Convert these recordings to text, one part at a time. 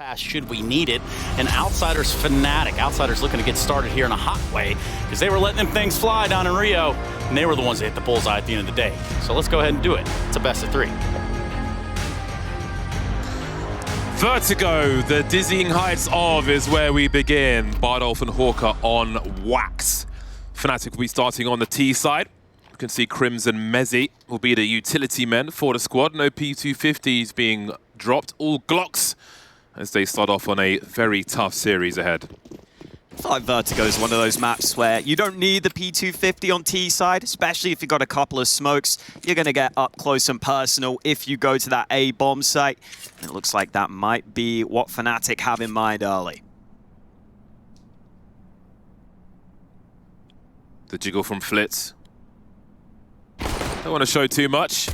pass should we need it. And Outsiders fnatic. Outsiders looking to get started here in a hot way because they were letting them things fly down in Rio, and they were the ones that hit the bullseye at the end of the day. So let's go ahead and do it. It's a best of 3. Vertigo, the dizzying heights of is where we begin. Bardolph and Hawker on wax. fnatic will be starting on the T side. You can see Crimson Mezzi will be the utility men for the squad. No P250s being dropped, all Glocks, as they start off on a very tough series ahead. I feel like Vertigo is one of those maps where you don't need the P250 on T side, especially if you've got a couple of smokes. You're going to get up close and personal if you go to that A bomb site. And it looks like that might be what fnatic have in mind early. The jiggle from Flitz. Don't want to show too much.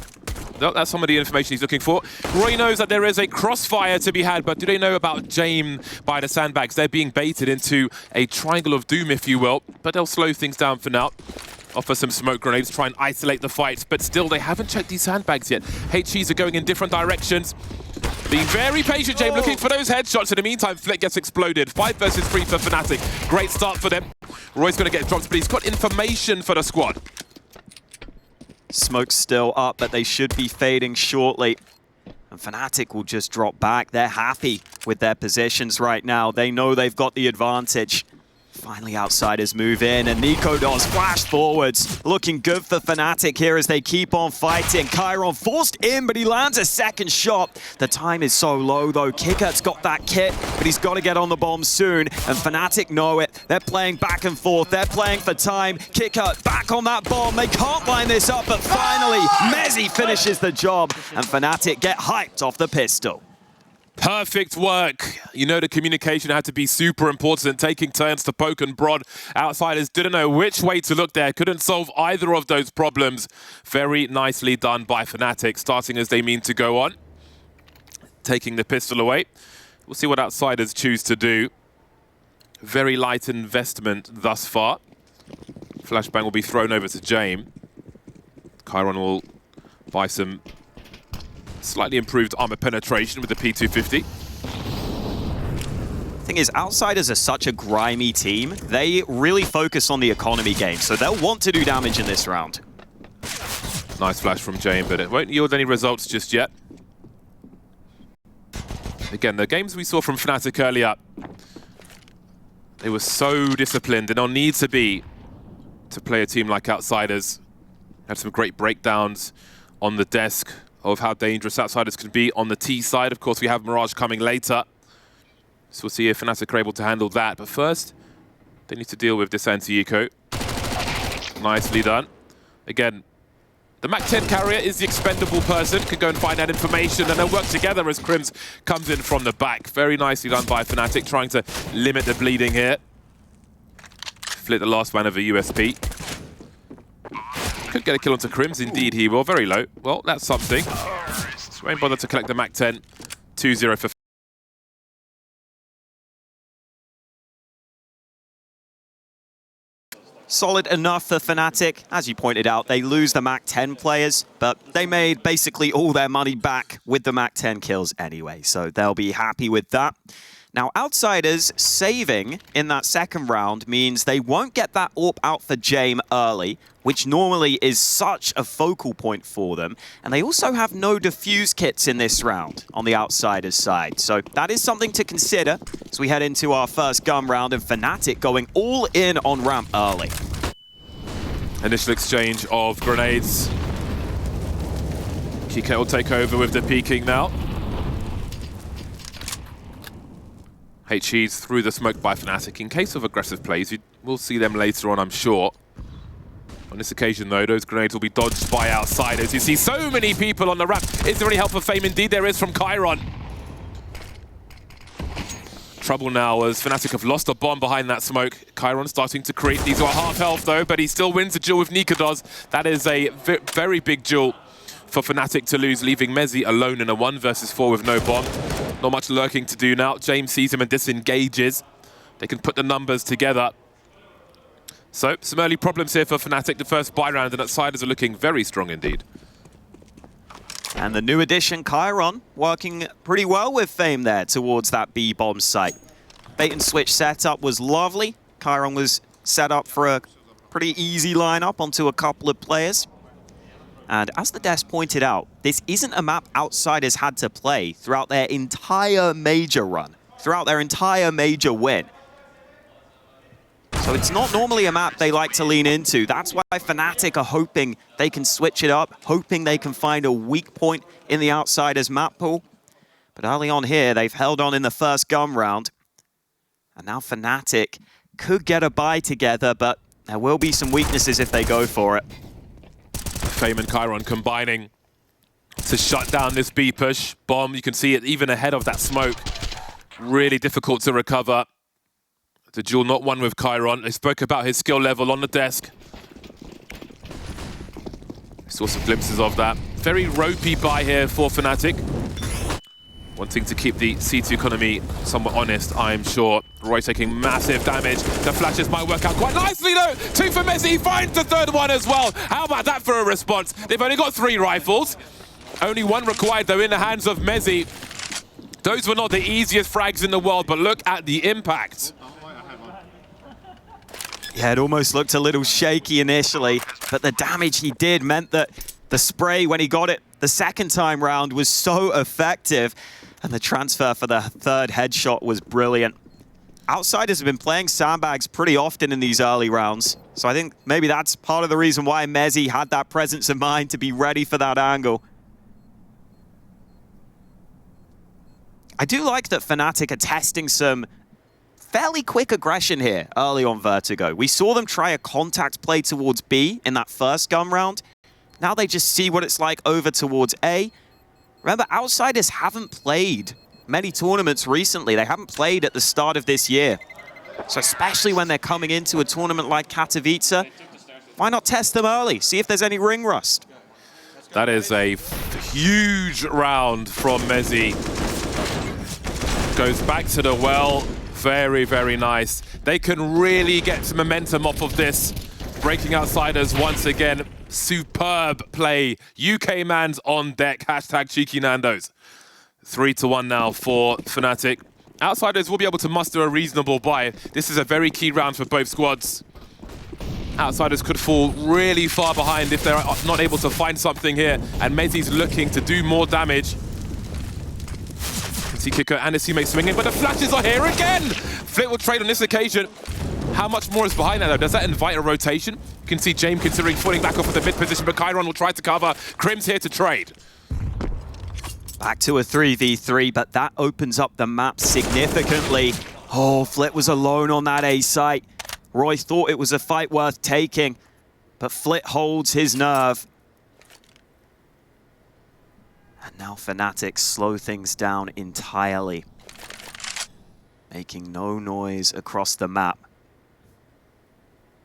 No, that's some of the information he's looking for. Roy knows that there is a crossfire to be had, but do they know about Jame by the sandbags? They're being baited into a triangle of doom, if you will, but they'll slow things down for now. Offer some smoke grenades, try and isolate the fight, but still they haven't checked these sandbags yet. HEs are going in different directions. Being very patient, Jame, looking for those headshots. In the meantime, Flick gets exploded. 5 versus 3 for fnatic. Great start for them. Roy's going to get dropped, but he's got information for the squad. Smoke's still up, but they should be fading shortly. And fnatic will just drop back. They're happy with their positions right now. They know they've got the advantage. Finally, Outsiders move in, and nicoodoz flash forwards. Looking good for fnatic here as they keep on fighting. Chiron forced in, but he lands a second shot. The time is so low, though. Kickert's got that kit, but he's got to get on the bomb soon. And fnatic know it. They're playing back and forth. They're playing for time. Kickert back on that bomb. They can't line this up, but finally, Mezzi finishes the job. And fnatic get hyped off the pistol. Perfect work. You know the communication had to be super important, taking turns to poke and prod. Outsiders didn't know which way to look there, couldn't solve either of those problems. Very nicely done by fnatic, starting as they mean to go on. Taking the pistol away. We'll see what Outsiders choose to do. Very light investment thus far. Flashbang will be thrown over to Jame. Chiron will buy some slightly improved armor penetration with the P250. Thing is, Outsiders are such a grimy team. They really focus on the economy game, so they'll want to do damage in this round. Nice flash from Jame, but it won't yield any results just yet. Again, the games we saw from fnatic earlier, they were so disciplined, and they'll need to be to play a team like Outsiders. Had some great breakdowns on the desk of how dangerous Outsiders can be on the T side. Of course, we have Mirage coming later. So we'll see if fnatic are able to handle that. But first, they need to deal with this anti-eco. Nicely done. Again, the MAC-10 carrier is the expendable person. Can go and find that information and then work together as Crims comes in from the back. Very nicely done by fnatic, trying to limit the bleeding here. Flit the last man of a USP. Could get a kill onto Crims, indeed he will. Very low. Well, that's something. Won't bother to collect the MAC-10. 2-0 for Solid enough for fnatic. As you pointed out, they lose the MAC-10 players, but they made basically all their money back with the MAC-10 kills anyway, so they'll be happy with that. Now, Outsiders saving in that second round means they won't get that AWP out for Jame early, which normally is such a focal point for them. And they also have no defuse kits in this round on the Outsiders side. So that is something to consider as we head into our first gun round, and fnatic going all in on ramp early. initial exchange of grenades. Kike will take over with the peeking now. HE's through the smoke by fnatic. In case of aggressive plays, we'll see them later on, I'm sure. On this occasion, though, those grenades will be dodged by Outsiders. You see so many people on the ramp. Is there any help for Fame? Indeed, there is from Chiron. Trouble now as fnatic have lost a bomb behind that smoke. Chiron starting to create. These are half health, though, but he still wins the duel with nicoodoz. That is a very big duel for fnatic to lose, leaving Mezzi alone in a 1 versus 4 with no bomb. Not much lurking to do now. James sees him and disengages. They can put the numbers together. So, some early problems here for fnatic. The first buy round, and Outsiders are looking very strong indeed. And the new addition, Chiron, working pretty well with Fame there towards that B-bomb site. Bait and switch setup was lovely. Chiron was set up for a pretty easy lineup onto a couple of players. And as the desk pointed out, this isn't a map Outsiders had to play throughout their entire major run, throughout their entire major win. So it's not normally a map they like to lean into. That's why Fnatic are hoping they can switch it up, hoping they can find a weak point in the Outsiders map pool. But early on here, they've held on in the first gun round. And now Fnatic could get a bye together, but there will be some weaknesses if they go for it. Fame and Chiron combining to shut down this B push. Bomb, you can see it even ahead of that smoke. Really difficult to recover. The duel not won with Chiron. They spoke about his skill level on the desk. Saw some glimpses of that. Very ropey buy here for Fnatic. Wanting to keep the C2 economy somewhat honest, I'm sure. Roy taking massive damage. The flashes might work out quite nicely though. 2 for Messi, he finds the third one as well. How about that for a response? They've only got 3 rifles. Only 1 required though in the hands of Messi. Those were not the easiest frags in the world, but look at the impact. Yeah, it almost looked a little shaky initially, but the damage he did meant that the spray, when he got it the second time round, was so effective. And the transfer for the third headshot was brilliant. Outsiders have been playing sandbags pretty often in these early rounds, so I think maybe that's part of the reason why Messi had that presence of mind to be ready for that angle. I do like that Fnatic are testing some fairly quick aggression here early on Vertigo. We saw them try a contact play towards B in that first gun round. Now they just see what it's like over towards A. Remember, Outsiders haven't played many tournaments recently. They haven't played at the start of this year. So especially when they're coming into a tournament like Katowice, why not test them early? See if there's any ring rust. That is a huge round from Messi. Goes back to the well. Very, very nice. They can really get some momentum off of this. Breaking Outsiders once again. Superb play. UK man's on deck. Hashtag Cheeky Nando's. 3-1 now for Fnatic. Outsiders will be able to muster a reasonable buy. This is a very key round for both squads. Outsiders could fall really far behind if they're not able to find something here. And Mezzi's looking to do more damage. See Kicker and his teammates swinging, but the flashes are here again! Flit will trade on this occasion. How much more is behind that though? Does that invite a rotation? You can see James considering falling back off of the mid position, but Chiron will try to cover. Crim's here to trade. Back to a 3v3, but that opens up the map significantly. Oh, Flit was alone on that A site. Roy thought it was a fight worth taking, but Flit holds his nerve. And now Fnatic slow things down entirely, making no noise across the map.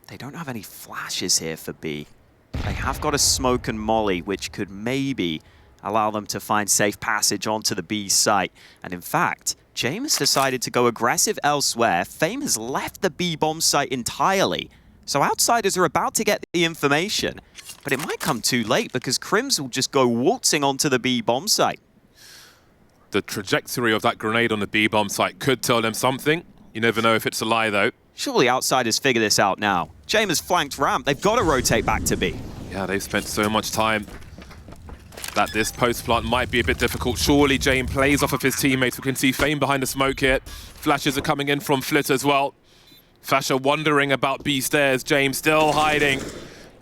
They don't have any flashes here for B. They have got a smoke and molly, which could maybe allow them to find safe passage onto the B site. And in fact, James decided to go aggressive elsewhere. Fame has left the B bomb site entirely. So Outsiders are about to get the information, but it might come too late because Crims will just go waltzing onto the B bomb site. The trajectory of that grenade on the B bomb site could tell them something. You never know if it's a lie though. Surely Outsiders figure this out now. James has flanked ramp. They've got to rotate back to B. Yeah, they've spent so much time that this post plant might be a bit difficult. Surely James plays off of his teammates. We can see Fame behind the smoke here. Flashes are coming in from Flit as well. Fasher wondering about B stairs. James still hiding,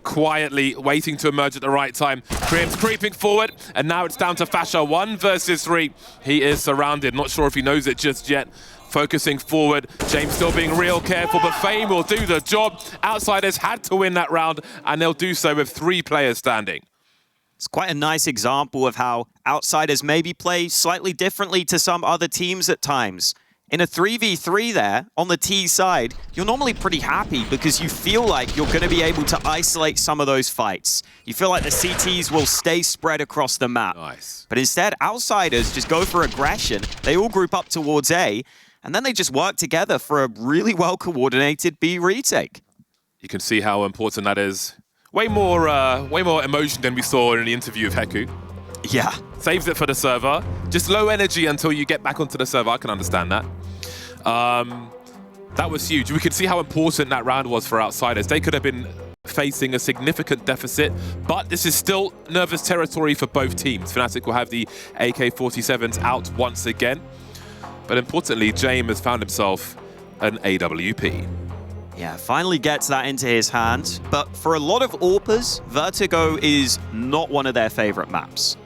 quietly waiting to emerge at the right time. Crim's creeping forward, and now it's down to Fasher. 1 versus 3. He is surrounded. Not sure if he knows it just yet. Focusing forward. James still being real careful, but Fame will do the job. Outsiders had to win that round, and they'll do so with 3 players standing. It's quite a nice example of how Outsiders maybe play slightly differently to some other teams at times. In a 3v3 there, on the T side, you're normally pretty happy because you feel like you're going to be able to isolate some of those fights. You feel like the CTs will stay spread across the map. Nice. But instead, Outsiders just go for aggression. They all group up towards A, and then they just work together for a really well-coordinated B retake. You can see how important that is. Way more emotion than we saw in the interview of Heku. Yeah. Saves it for the server. Just low energy until you get back onto the server. I can understand that. That was huge. We could see how important that round was for Outsiders. They could have been facing a significant deficit, but this is still nervous territory for both teams. Fnatic will have the AK-47s out once again. But importantly, James has found himself an AWP. Yeah, finally gets that into his hand. But for a lot of AWPers, Vertigo is not one of their favorite maps.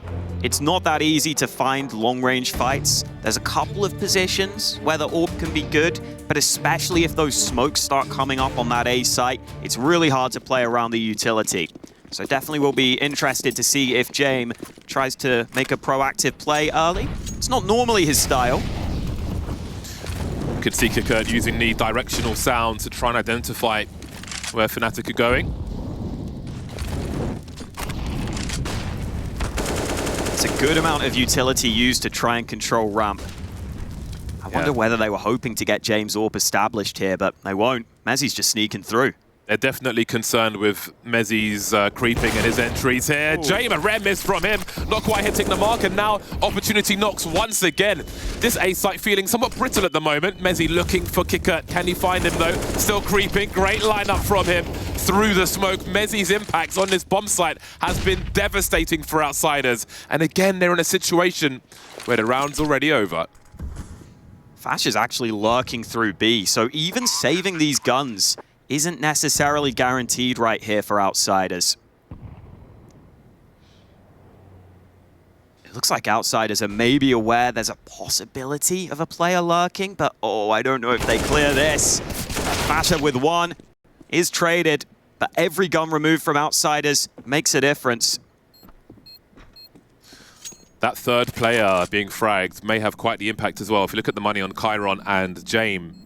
It's not that easy to find long-range fights. There's a couple of positions where the AWP can be good, but especially if those smokes start coming up on that A site, it's really hard to play around the utility. So definitely will be interested to see if James tries to make a proactive play early. It's not normally his style. You can see nicoodoz using the directional sound to try and identify where Fnatic are going. It's a good amount of utility used to try and control ramp. I wonder whether they were hoping to get James AWP established here, but they won't. Mezzi's just sneaking through. They're definitely concerned with Mezzi's creeping and his entries here. James, a rare miss from him, not quite hitting the mark, and now opportunity knocks once again. This A site feeling somewhat brittle at the moment. Mezzi looking for nicoodoz. Can he find him though? Still creeping. Great lineup from him through the smoke. Mezzi's impacts on this bomb site has been devastating for Outsiders. And again, they're in a situation where the round's already over. Fash is actually lurking through B, so even saving these guns isn't necessarily guaranteed right here for Outsiders. It looks like Outsiders are maybe aware there's a possibility of a player lurking, but oh, I don't know if they clear this. Fasher with one is traded, but every gun removed from Outsiders makes a difference. That third player being fragged may have quite the impact as well. If you look at the money on Chiron and James,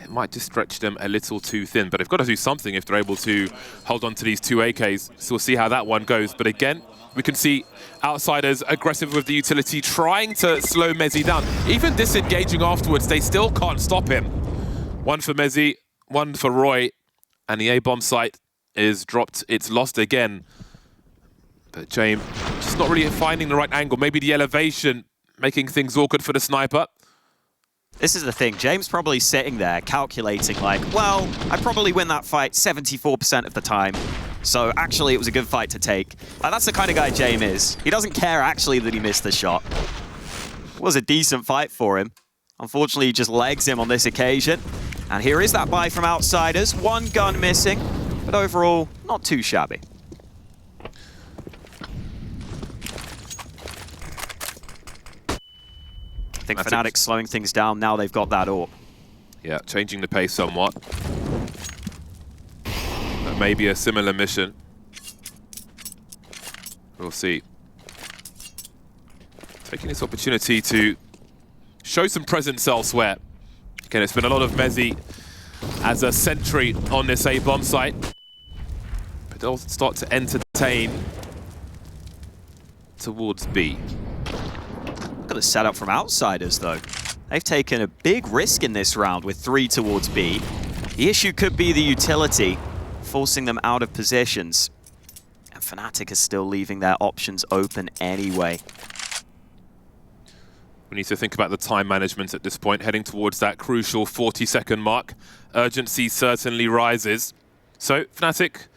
it might just stretch them a little too thin, but they've got to do something if they're able to hold on to these two AKs. So we'll see how that one goes. But again, we can see Outsiders aggressive with the utility, trying to slow Mezzi down. Even disengaging afterwards, they still can't stop him. One for Mezzi, one for Roy, and the A-bomb site is dropped. It's lost again. But James just not really finding the right angle. Maybe the elevation making things awkward for the sniper. This is the thing, James probably sitting there calculating like, well, I probably win that fight 74% of the time. So actually it was a good fight to take. That's the kind of guy James is. He doesn't care actually that he missed the shot. It was a decent fight for him. Unfortunately, he just legs him on this occasion. And here is that buy from Outsiders. One gun missing, but overall, not too shabby. I think Fnatic's slowing things down now they've got that AWP. Yeah, changing the pace somewhat. That may be a similar mission. We'll see. Taking this opportunity to show some presence elsewhere. Again, it's been a lot of Mezzi as a sentry on this A-bomb site. But they'll start to entertain towards B. Look at the setup from Outsiders, though. They've taken a big risk in this round with 3 towards B. The issue could be the utility, forcing them out of positions. And Fnatic is still leaving their options open anyway. We need to think about the time management at this point, heading towards that crucial 40-second mark. Urgency certainly rises. So Fnatic,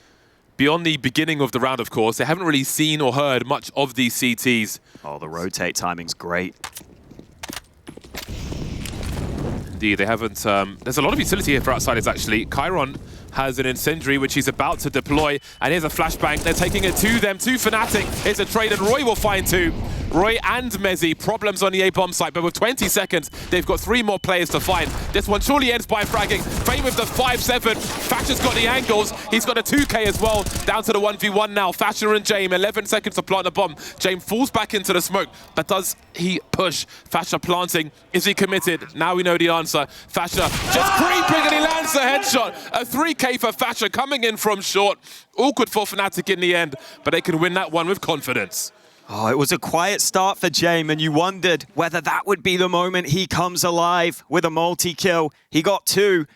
beyond the beginning of the round, of course, they haven't really seen or heard much of these CTs. Oh, the rotate timing's great. Indeed, they haven't... there's a lot of utility here for Outsiders, actually. Chiron has an incendiary, which he's about to deploy. And here's a flashbang. They're taking it to them, to Fnatic. Here's a trade, and Roy will find 2. Roy and Mezzi, problems on the A-bomb site, but with 20 seconds, they've got 3 more players to find. This one surely ends by fragging. Fame with the 5-7. Fasher's got the angles. He's got a 2K as well. Down to the 1v1 now. Fasher and James, 11 seconds to plant a bomb. James falls back into the smoke, but does he push? Fasher planting. Is he committed? Now we know the answer. Fasher just creeping, and he lands the headshot. A 3K for Fasher coming in from short. Awkward for Fnatic in the end, but they can win that one with confidence. Oh, it was a quiet start for James, and you wondered whether that would be the moment he comes alive with a multi-kill. He got 2,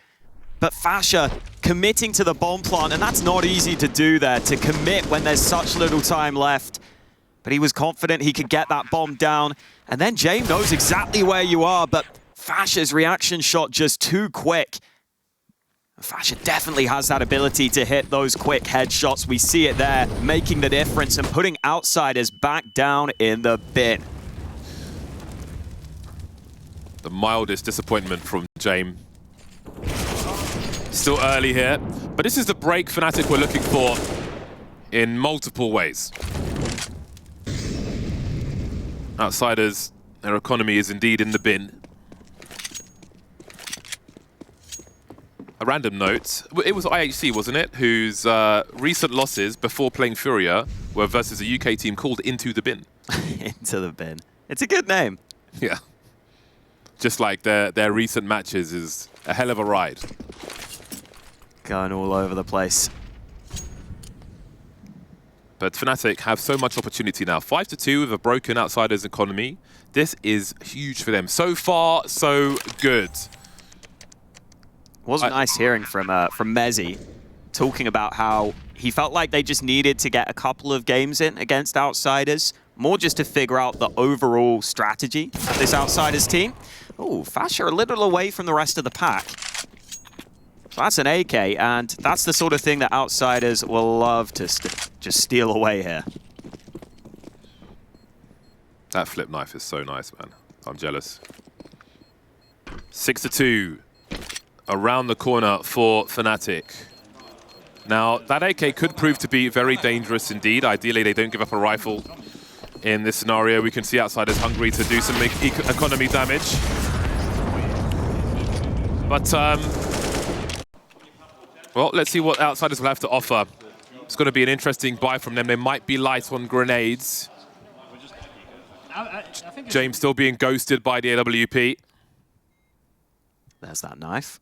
but Fasher committing to the bomb plant, and that's not easy to do there, to commit when there's such little time left. but he was confident he could get that bomb down. And then James knows exactly where you are, but Fasha's reaction shot just too quick. Fasha definitely has that ability to hit those quick headshots. We see it there, making the difference and putting Outsiders back down in the bin. The mildest disappointment from James. Still early here, but this is the break Fnatic were looking for in multiple ways. Outsiders, their economy is indeed in the bin. A random note, it was IHC, wasn't it, whose recent losses before playing Furia were versus a UK team called Into the Bin. Into the bin. It's a good name. Yeah. Just like their recent matches is a hell of a ride. Going all over the place. But Fnatic have so much opportunity now. 5-2 with a broken Outsiders economy. This is huge for them. So far, so good. Was nice hearing from Mezzy talking about how he felt like they just needed to get a couple of games in against Outsiders, more just to figure out the overall strategy of this Outsiders team. Oh, Fasha a little away from the rest of the pack. So that's an AK, and that's the sort of thing that Outsiders will love to just steal away here. That flip knife is so nice, man. I'm jealous. 6-2. Around the corner for Fnatic. Now, that AK could prove to be very dangerous indeed. Ideally, they don't give up a rifle in this scenario. We can see Outsiders hungry to do some economy damage. But, well, let's see what Outsiders will have to offer. It's going to be an interesting buy from them. They might be light on grenades. James still being ghosted by the AWP. There's that knife.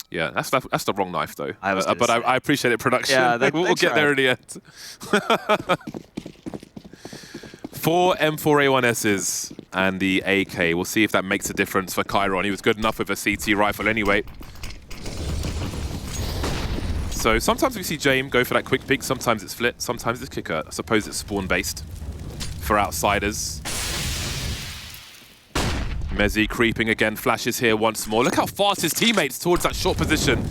Yeah, that's the wrong knife, though. But I appreciate it, production. Yeah, we'll get there in the end. 4 M4A1Ss and the AK. We'll see if that makes a difference for Chiron. He was good enough with a CT rifle anyway. So sometimes we see James go for that quick pick. Sometimes it's flit. Sometimes it's kicker. I suppose it's spawn-based for Outsiders. Mezzy creeping again, flashes here once more. Look how fast his teammates towards that short position.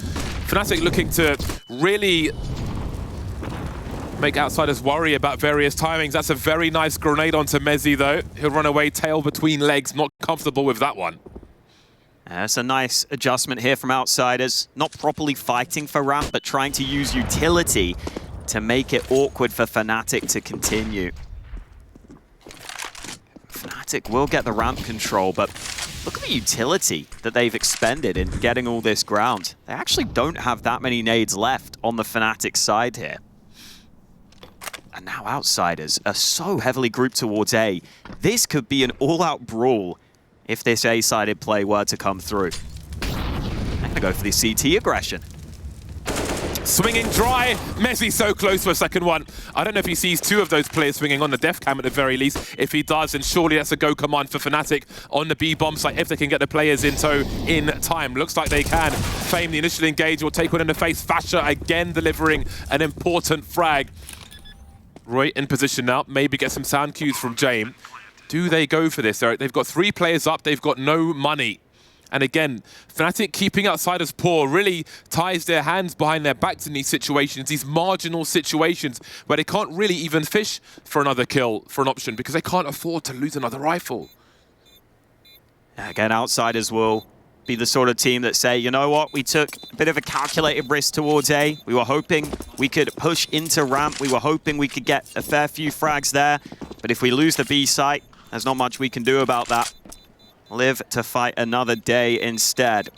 Fnatic looking to really make Outsiders worry about various timings. That's a very nice grenade onto Mezzy, though. He'll run away, tail between legs. Not comfortable with that one. That's a nice adjustment here from Outsiders. Not properly fighting for ramp, but trying to use utility to make it awkward for Fnatic to continue. Fnatic will get the ramp control, but look at the utility that they've expended in getting all this ground. They actually don't have that many nades left on the Fnatic side here. And now Outsiders are so heavily grouped towards A. This could be an all-out brawl if this A-sided play were to come through. I'm going to go for the CT aggression. Swinging dry. Mezzy so close for a second one. I don't know if he sees two of those players swinging on the def cam at the very least. If he does, then surely that's a go command for Fnatic on the B-bomb site if they can get the players in tow in time. Looks like they can. Fame, the initial engage, will take one in the face. Fasha again delivering an important frag. Roy in position now. Maybe get some sound cues from James. Do they go for this? They've got 3 players up. They've got no money. And again, Fnatic keeping Outsiders poor really ties their hands behind their backs in these situations, these marginal situations where they can't really even fish for another kill for an option because they can't afford to lose another rifle. Again, Outsiders will be the sort of team that say, you know what, we took a bit of a calculated risk towards A. We were hoping we could push into ramp. We were hoping we could get a fair few frags there. But if we lose the B site, there's not much we can do about that. Live to fight another day instead.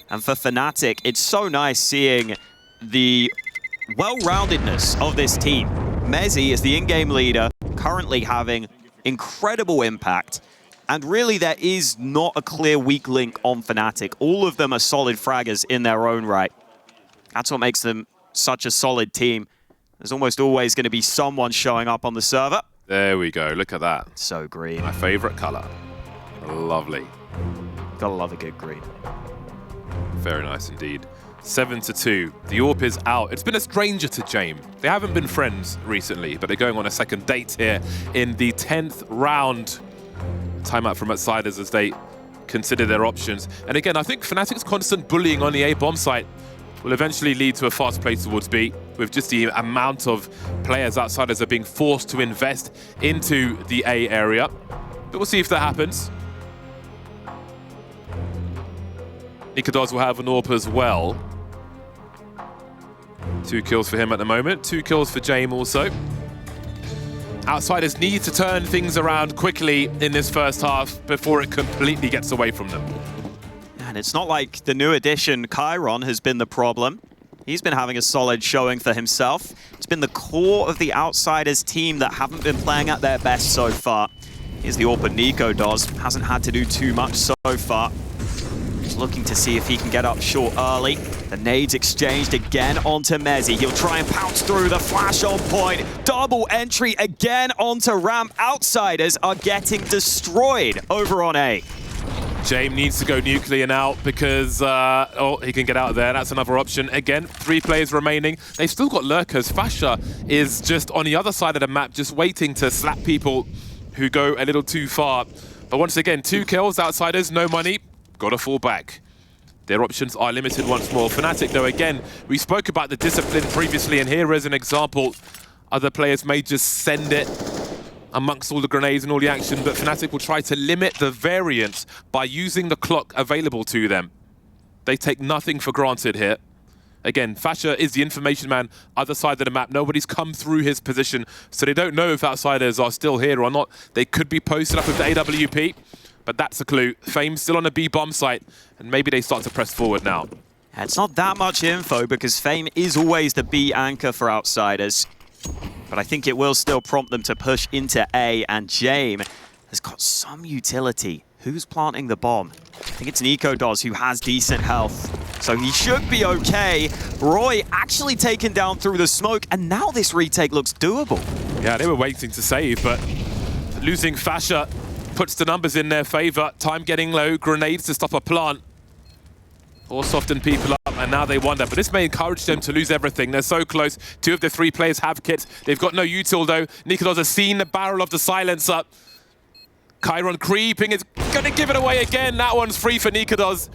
And for Fnatic, it's so nice seeing the well-roundedness of this team. Mezzy is the in-game leader, currently having incredible impact. And really, there is not a clear weak link on Fnatic. All of them are solid fraggers in their own right. That's what makes them such a solid team. There's almost always going to be someone showing up on the server. There we go. Look at that. So green. My favorite color. Lovely. Gotta love a good green. Very nice indeed. 7-2. The AWP is out. It's been a stranger to Jame. They haven't been friends recently, but they're going on a second date here in the 10th round. Timeout from Outsiders as they consider their options. And again, I think fnatic's constant bullying on the A bomb site will eventually lead to a fast play towards B, with just the amount of players Outsiders are being forced to invest into the A area. But we'll see if that happens. nicoodoz will have an AWP as well. 2 kills for him at the moment, 2 kills for Jame also. Outsiders need to turn things around quickly in this first half before it completely gets away from them. And it's not like the new addition, Chiron, has been the problem. He's been having a solid showing for himself. It's been the core of the Outsiders team that haven't been playing at their best so far. Here's the AWP nicoodoz. Hasn't had to do too much so far. He's looking to see if he can get up short early. The nades exchanged again onto Mezzy. He'll try and pounce through the flash on point. Double entry again onto ramp. Outsiders are getting destroyed over on A. Jame needs to go nuclear now because, he can get out of there. That's another option. Again, 3 players remaining. They've still got lurkers. Fasha is just on the other side of the map, just waiting to slap people who go a little too far. But once again, 2 kills, Outsiders, no money. Gotta fall back. Their options are limited once more. fnatic, though, again, we spoke about the discipline previously, and here is an example. Other players may just send it amongst all the grenades and all the action, but fnatic will try to limit the variance by using the clock available to them. They take nothing for granted here. Again, Fasha is the information man, other side of the map. Nobody's come through his position, so they don't know if Outsiders are still here or not. They could be posted up with the AWP. But that's a clue. Fame's still on the B bomb site, and maybe they start to press forward now. It's not that much info because Fame is always the B anchor for Outsiders. But I think it will still prompt them to push into A, and Jame has got some utility. Who's planting the bomb? I think it's nicoodoz who has decent health. So he should be okay. Roy actually taken down through the smoke, and now this retake looks doable. Yeah, they were waiting to save, but losing Fasha puts the numbers in their favor. Time getting low, grenades to stop a plant. Or soften people up, and now they wonder. But this may encourage them to lose everything. They're so close. 2 of the 3 players have kits. They've got no util, though. nicoodoz has seen the barrel of the silencer. Chiron creeping is going to give it away again. That one's free for nicoodoz.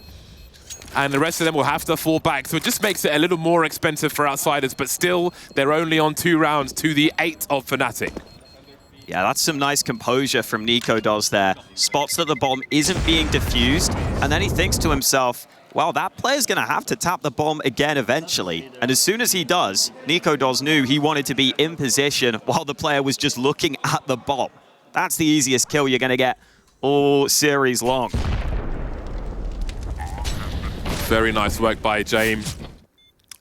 And the rest of them will have to fall back. So it just makes it a little more expensive for Outsiders. But still, they're only on 2 rounds to the 8 of fnatic. Yeah, that's some nice composure from nicoodoz there. Spots that the bomb isn't being defused, and then he thinks to himself, well, that player's going to have to tap the bomb again eventually. And as soon as he does, nicoodoz knew he wanted to be in position while the player was just looking at the bomb. That's the easiest kill you're going to get all series long. Very nice work by Jame.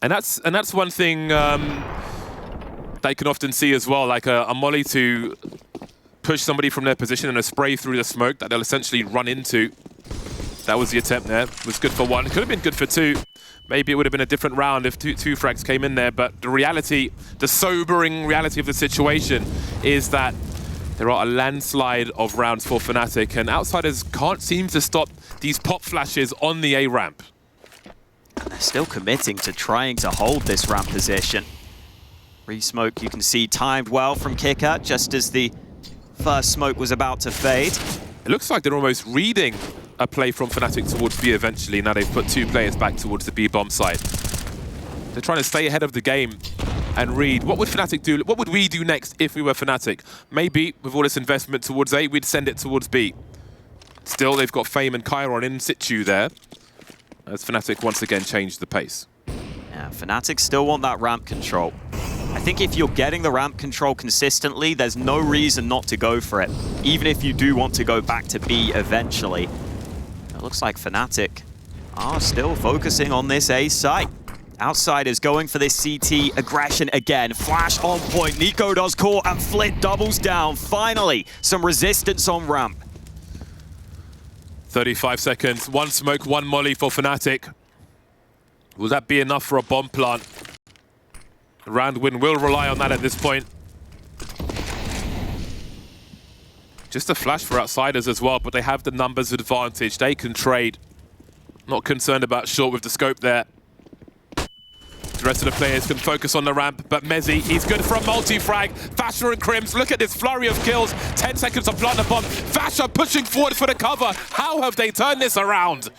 And that's one thing they can often see as well, like a molly to push somebody from their position and a spray through the smoke that they'll essentially run into. That was the attempt there. It was good for 1. It could have been good for 2. Maybe it would have been a different round if two frags came in there. But the reality, the sobering reality of the situation is that there are a landslide of rounds for fnatic, and Outsiders can't seem to stop these pop flashes on the A ramp. They're still committing to trying to hold this ramp position. Re-smoke, you can see, timed well from Kicker, just as the first smoke was about to fade. It looks like they're almost reading a play from fnatic towards B eventually. Now they've put 2 players back towards the B bomb site. They're trying to stay ahead of the game and read. What would fnatic do? What would we do next if we were fnatic? Maybe with all this investment towards A, we'd send it towards B. Still, they've got Fame and Chiron in situ there, as fnatic once again changed the pace. Yeah, fnatic still want that ramp control. I think if you're getting the ramp control consistently, there's no reason not to go for it, even if you do want to go back to B eventually. It looks like fnatic are still focusing on this A site. Outsiders going for this CT aggression again. Flash on point, nicoodoz caught, and Flit doubles down. Finally, some resistance on ramp. 35 seconds, 1 smoke, 1 molly for fnatic. Will that be enough for a bomb plant? The round win will rely on that at this point. Just a flash for Outsiders as well, but they have the numbers advantage. They can trade. Not concerned about short with the scope there. The rest of the players can focus on the ramp, but Mezzy, he's good for a multi-frag. Fasher and Crims, look at this flurry of kills. 10 seconds to plant the bomb. Fasher pushing forward for the cover. How have they turned this around?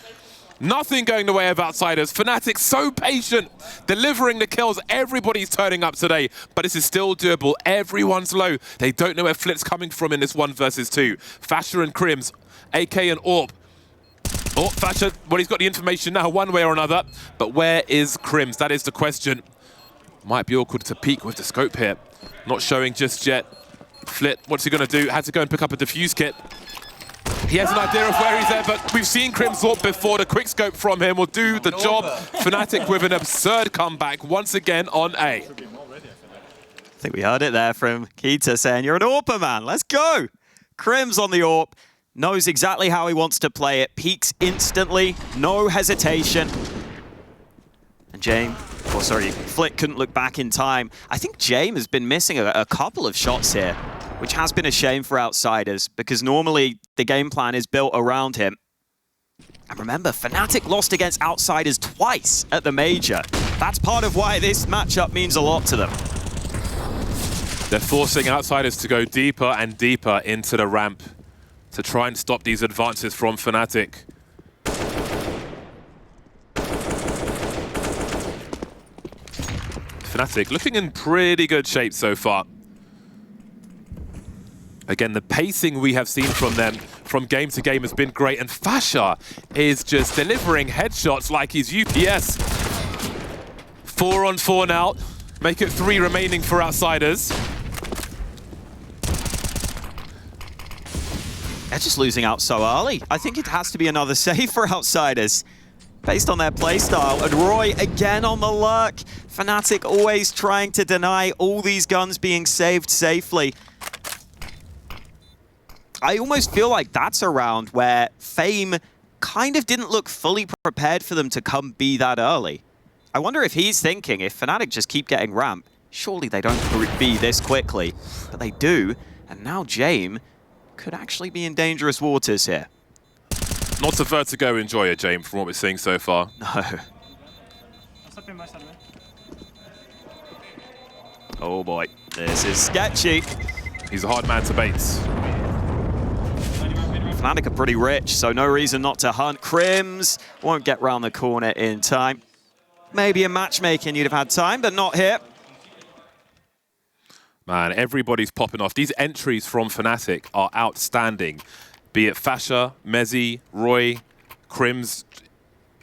Nothing going the way of Outsiders. fnatic so patient, delivering the kills. Everybody's turning up today, but this is still doable. Everyone's low. They don't know where Flit's coming from in this 1 versus 2. Fasher and Crims, AK and Orp. Oh, Fasher, well, he's got the information now one way or another, but where is Crims? That is the question. Might be awkward to peek with the scope here. Not showing just yet. Flit, what's he going to do? Had to go and pick up a defuse kit. He has an idea of where he's there, but we've seen Crims Orp before. The quick scope from him will do the job. fnatic with an absurd comeback once again on A. I think we heard it there from Keita saying, "You're an Orper, man. Let's go." Crims on the Orp. Knows exactly how he wants to play it. Peeks instantly. No hesitation. And Flit couldn't look back in time. I think James has been missing a couple of shots here, which has been a shame for Outsiders, because normally the game plan is built around him. And remember, fnatic lost against Outsiders twice at the Major. That's part of why this matchup means a lot to them. They're forcing Outsiders to go deeper and deeper into the ramp to try and stop these advances from fnatic. fnatic looking in pretty good shape so far. Again, the pacing we have seen from them from game to game has been great, and Fasher is just delivering headshots like he's UPS. 4 on 4 now. Make it 3 remaining for Outsiders. They're just losing out so early. I think it has to be another save for Outsiders, based on their playstyle. And Roy again on the lurk. fnatic always trying to deny all these guns being saved safely. I almost feel like that's a round where Fame kind of didn't look fully prepared for them to come be that early. I wonder if he's thinking, if fnatic just keep getting ramp, surely they don't be this quickly. But they do, and now James could actually be in dangerous waters here. Not a Vertigo enjoyer, James, from what we're seeing so far. No. Oh boy, this is sketchy. He's a hard man to bait. fnatic are pretty rich, so no reason not to hunt. Crims won't get round the corner in time. Maybe in matchmaking you'd have had time, but not here. Man, everybody's popping off. These entries from fnatic are outstanding. Be it Fasher, Mezzy, Roy, Crims,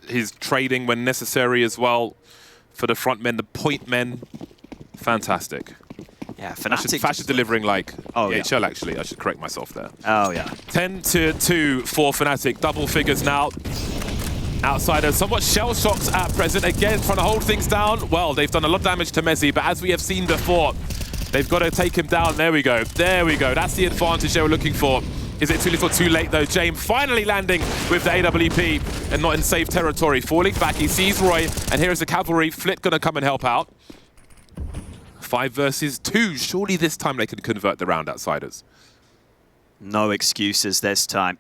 his trading when necessary as well. For the front men, the point men, fantastic. Yeah, fnatic. Fasher delivering like EHL, yeah. actually. I should correct myself there. Oh, yeah. 10-2 for fnatic. Double figures now. Outsiders somewhat shell-shocked at present. Again, trying to hold things down. Well, they've done a lot of damage to Mezzy, but as we have seen before, they've got to take him down. There we go. There we go. That's the advantage they were looking for. Is it too little too late, though? James finally landing with the AWP and not in safe territory. Falling back, he sees Roy, and here is the cavalry. Flit going to come and help out. 5 versus 2. Surely this time they can convert the round, Outsiders. No excuses this time.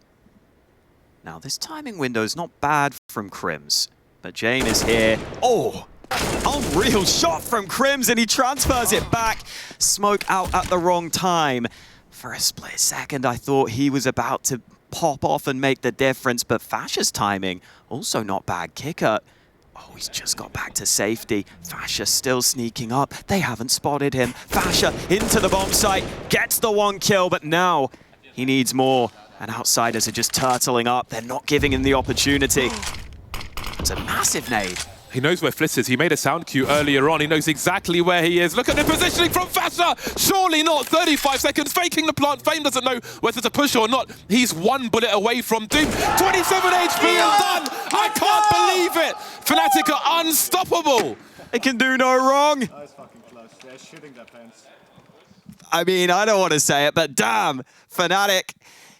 Now, this timing window is not bad from Crims, but James is here. Oh! Unreal shot from Crims, and he transfers it back. Smoke out at the wrong time. For a split second, I thought he was about to pop off and make the difference, but Fasher's timing, also not bad. Kicker, oh, he's just got back to safety. Fasher still sneaking up. They haven't spotted him. Fasher into the bomb site, gets the 1 kill, but now he needs more. And Outsiders are just turtling up. They're not giving him the opportunity. It's a massive nade. He knows where Flit is. He made a sound cue earlier on. He knows exactly where he is. Look at the positioning from Fasher. Surely not. 35 seconds, faking the plant. Fame doesn't know whether to push or not. He's 1 bullet away from doom. 27 HP and done. I can't believe it. fnatic are unstoppable. They can do no wrong. That was fucking close. They're shooting their pants. I mean, I don't want to say it, but damn, fnatic,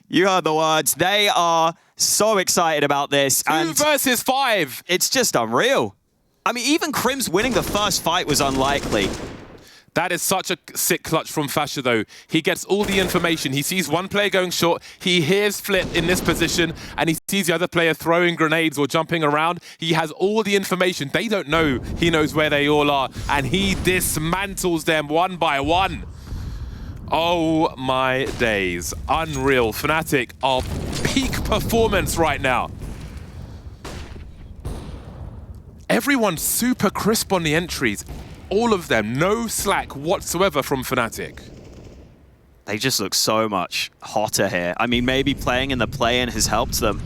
you heard the words. They are so excited about this. 2 versus 5. It's just unreal. I mean, even Crims winning the first fight was unlikely. That is such a sick clutch from Fasher, though. He gets all the information. He sees one player going short. He hears Flit in this position, and he sees the other player throwing grenades or jumping around. He has all the information. They don't know. He knows where they all are, and he dismantles them one by one. Oh my days. Unreal. Fnatic are peak performance right now. Everyone's super crisp on the entries. All of them, no slack whatsoever from Fnatic. They just look so much hotter here. I mean, maybe playing in the play-in has helped them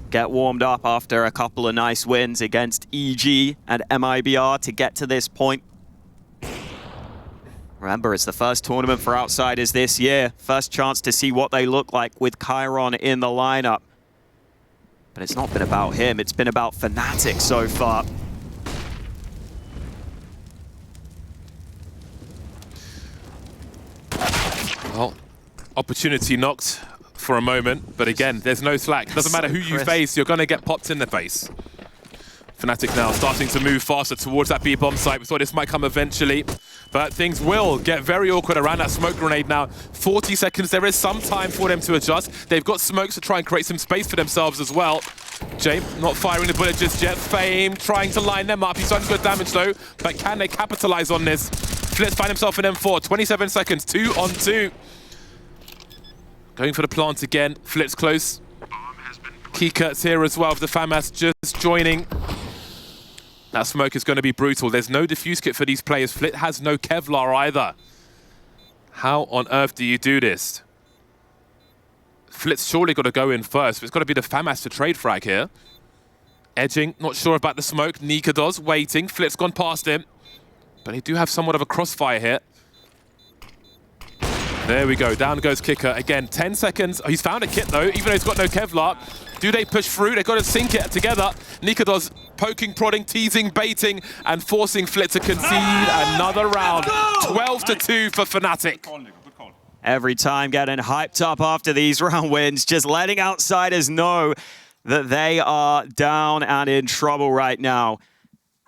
get warmed up after a couple of nice wins against EG and MIBR to get to this point. Remember, it's the first tournament for Outsiders this year. First chance to see what they look like with Chiron in the lineup. But it's not been about him, it's been about Fnatic so far. Well, opportunity knocked for a moment, but again, there's no slack. Doesn't matter who you face, you're going to get popped in the face. Fnatic now starting to move faster towards that B-bomb site. We thought this might come eventually, but things will get very awkward around that smoke grenade now. 40 seconds, there is some time for them to adjust. They've got smokes to try and create some space for themselves as well. Jay not firing the bullet just yet. Fame trying to line them up. He's done good damage though, but can they capitalize on this? Flitz find himself in M4, 27 seconds, 2 on 2. Going for the plant again, Flitz close. Keykurt's here as well, with the FAMAS just joining. That smoke is going to be brutal. There's no defuse kit for these players. Flit has no Kevlar either. How on earth do you do this? Flit's surely got to go in first, but it's got to be the FAMAS to trade frag here. Edging, not sure about the smoke. nicoodoz waiting. Flit's gone past him. But they do have somewhat of a crossfire here. There we go, down goes Kicker. Again, 10 seconds. Oh, he's found a kit though, even though he's got no Kevlar. Do they push through? They've got to sync it together. nicoodoz poking, prodding, teasing, baiting, and forcing Flit to concede another round. 12-2 for Fnatic. Every time getting hyped up after these round wins, just letting Outsiders know that they are down and in trouble right now.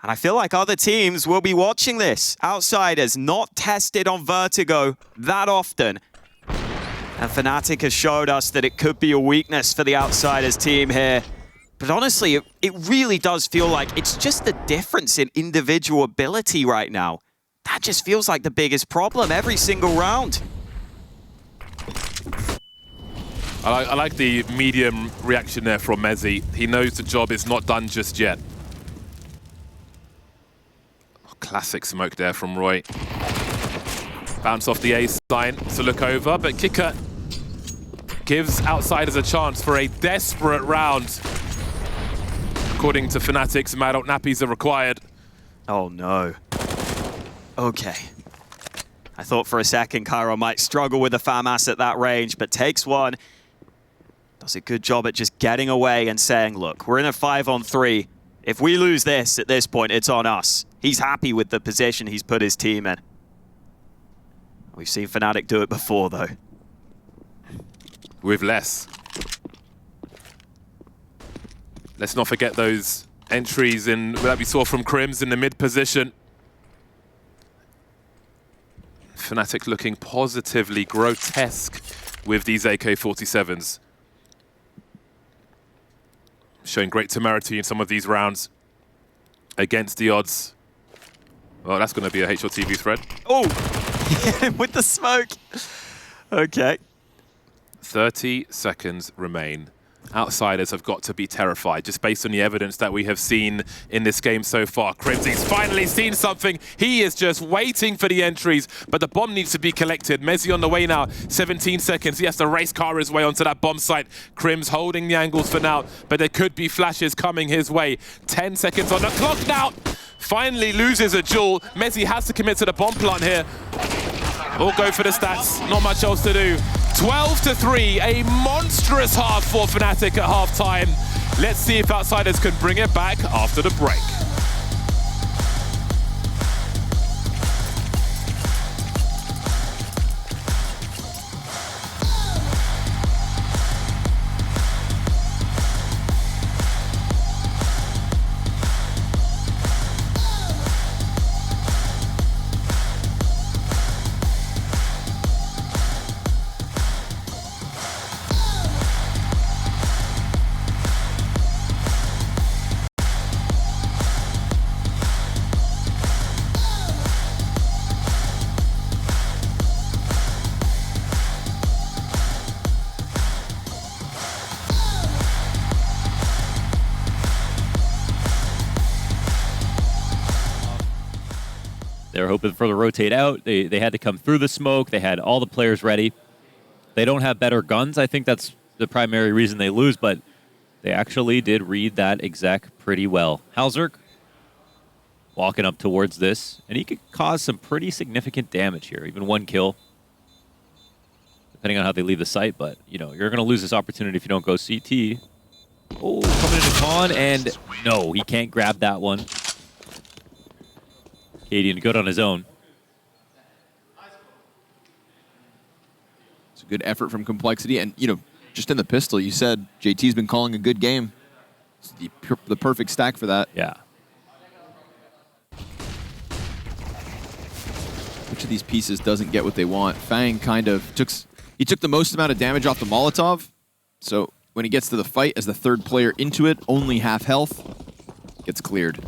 And I feel like other teams will be watching this. Outsiders not tested on Vertigo that often. And Fnatic has showed us that it could be a weakness for the Outsiders team here. But honestly, it really does feel like it's just the difference in individual ability right now. That just feels like the biggest problem every single round. I like the medium reaction there from Mezzi. He knows the job is not done just yet. Classic smoke there from Roy. Bounce off the A sign to look over, but Kicker gives Outsiders a chance for a desperate round. According to Fnatic's, adult nappies are required. Oh no. Okay. I thought for a second Chiron might struggle with the FAMAS at that range, but takes one. Does a good job at just getting away and saying, look, we're in a 5-on-3. If we lose this at this point, it's on us. He's happy with the position he's put his team in. We've seen Fnatic do it before, though. With less. Let's not forget those entries in that we saw from Crims in the mid position. Fnatic looking positively grotesque with these AK-47s. Showing great temerity in some of these rounds against the odds. Well, that's going to be a HLTV thread. Oh, with the smoke. Okay. 30 seconds remain. Outsiders have got to be terrified, just based on the evidence that we have seen in this game so far. Crimsy's finally seen something. He is just waiting for the entries, but the bomb needs to be collected. Mezzi on the way now, 17 seconds. He has to race car his way onto that bomb site. Crims holding the angles for now, but there could be flashes coming his way. 10 seconds on the clock now. Finally loses a duel. Mezzi has to commit to the bomb plant here. Or go for the stats, not much else to do. 12-3, a monstrous half for Fnatic at halftime. Let's see if Outsiders can bring it back after the break. They're hoping for the rotate out. They had to come through the smoke. They had all the players ready. They don't have better guns. I think that's the primary reason they lose, but they actually did read that exec pretty well. Halzerk walking up towards this, and he could cause some pretty significant damage here, even 1 kill, depending on how they leave the site. But, you know, you're going to lose this opportunity if you don't go CT. Oh, coming into Con, and no, he can't grab that one. Cadian good on his own. It's a good effort from Complexity, and, you know, just in the pistol, you said JT's been calling a good game. It's the perfect stack for that. Yeah. Which of these pieces doesn't get what they want? Fang kind of took the most amount of damage off the Molotov. So when he gets to the fight as the third player into it, only half health, gets cleared.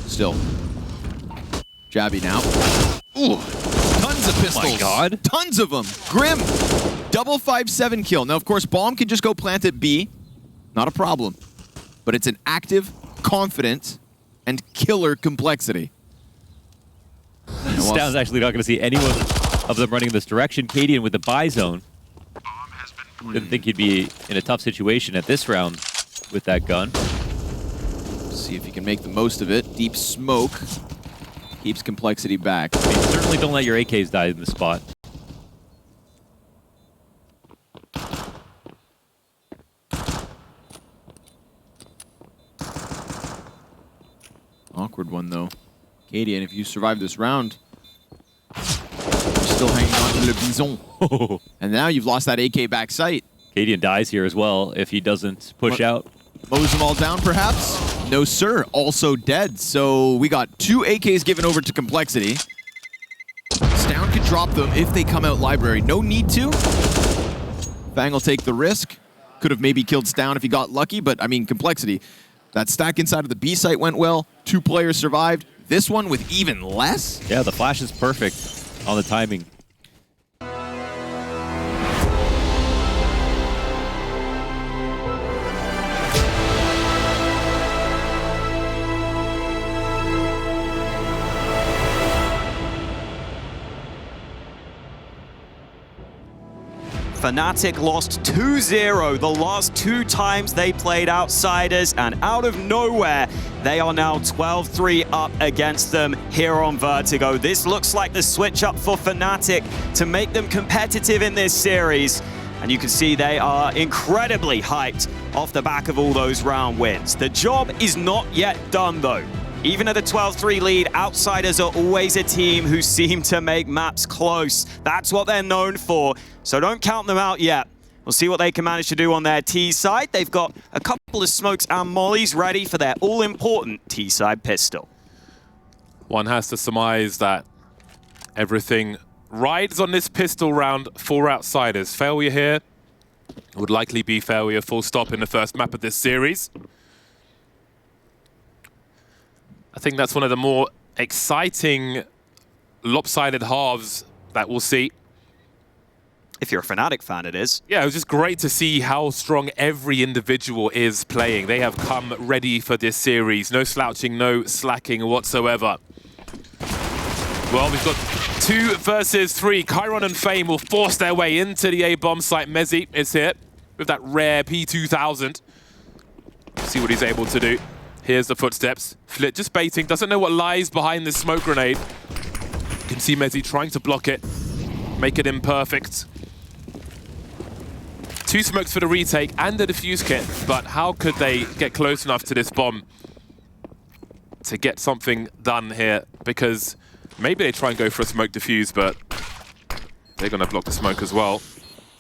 Still. Jabby now. Ooh, tons of pistols. Oh my God. Tons of them. Grim. Double 5-7 kill. Now, of course, Bomb can just go plant at B. Not a problem. But it's an active, confident, and killer Complexity. Stan's actually not going to see anyone of them running in this direction. Cadian with the buy zone. Didn't think he'd be in a tough situation at this round with that gun. See if he can make the most of it. Deep smoke keeps Complexity back. I mean, certainly don't let your AKs die in this spot. Awkward one, though. Cadian, if you survive this round, you're still hanging on to Le Bison. And now you've lost that AK back sight. Cadian dies here as well if he doesn't push out. Mows them all down, perhaps? No, sir. Also dead. So we got 2 AKs given over to Complexity. Stound could drop them if they come out library. No need to. Fang will take the risk. Could have maybe killed Stound if he got lucky, but I mean, Complexity. That stack inside of the B site went well. 2 players survived. This one with even less? Yeah, the flash is perfect on the timing. Fnatic lost 2-0 the last 2 times they played Outsiders, and out of nowhere, they are now 12-3 up against them here on Vertigo. This looks like the switch up for Fnatic to make them competitive in this series. And you can see they are incredibly hyped off the back of all those round wins. The job is not yet done, though. Even at a 12-3 lead, Outsiders are always a team who seem to make maps close. That's what they're known for, so don't count them out yet. We'll see what they can manage to do on their T side. They've got a couple of smokes and mollies ready for their all-important T side pistol. One has to surmise that everything rides on this pistol round for Outsiders. Failure here would likely be failure full stop in the first map of this series. I think that's one of the more exciting, lopsided halves that we'll see. If you're a Fnatic fan, it is. Yeah, it was just great to see how strong every individual is playing. They have come ready for this series. No slouching, no slacking whatsoever. Well, we've got 2 versus 3. Chiron and Fame will force their way into the A-bomb site. Mezzi is here with that rare P2000. See what he's able to do. Here's the footsteps. Flit just baiting, doesn't know what lies behind this smoke grenade. You can see Mezzi trying to block it, make it imperfect. 2 smokes for the retake and the defuse kit, but how could they get close enough to this bomb to get something done here? Because maybe they try and go for a smoke defuse, but they're going to block the smoke as well.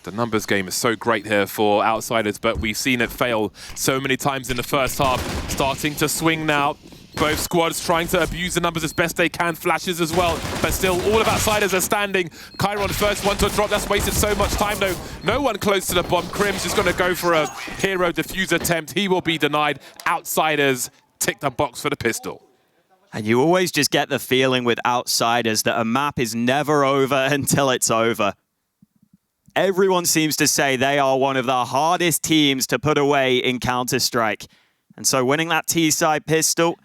The numbers game is so great here for Outsiders, but we've seen it fail so many times in the first half. Starting to swing now. Both squads trying to abuse the numbers as best they can. Flashes as well, but still all of Outsiders are standing. Chiron first one to drop. That's wasted so much time though. No one close to the bomb. Crim's just going to go for a hero defuse attempt. He will be denied. Outsiders tick the box for the pistol. And you always just get the feeling with Outsiders that a map is never over until it's over. Everyone seems to say they are one of the hardest teams to put away in Counter-Strike. And so winning that T-side pistol,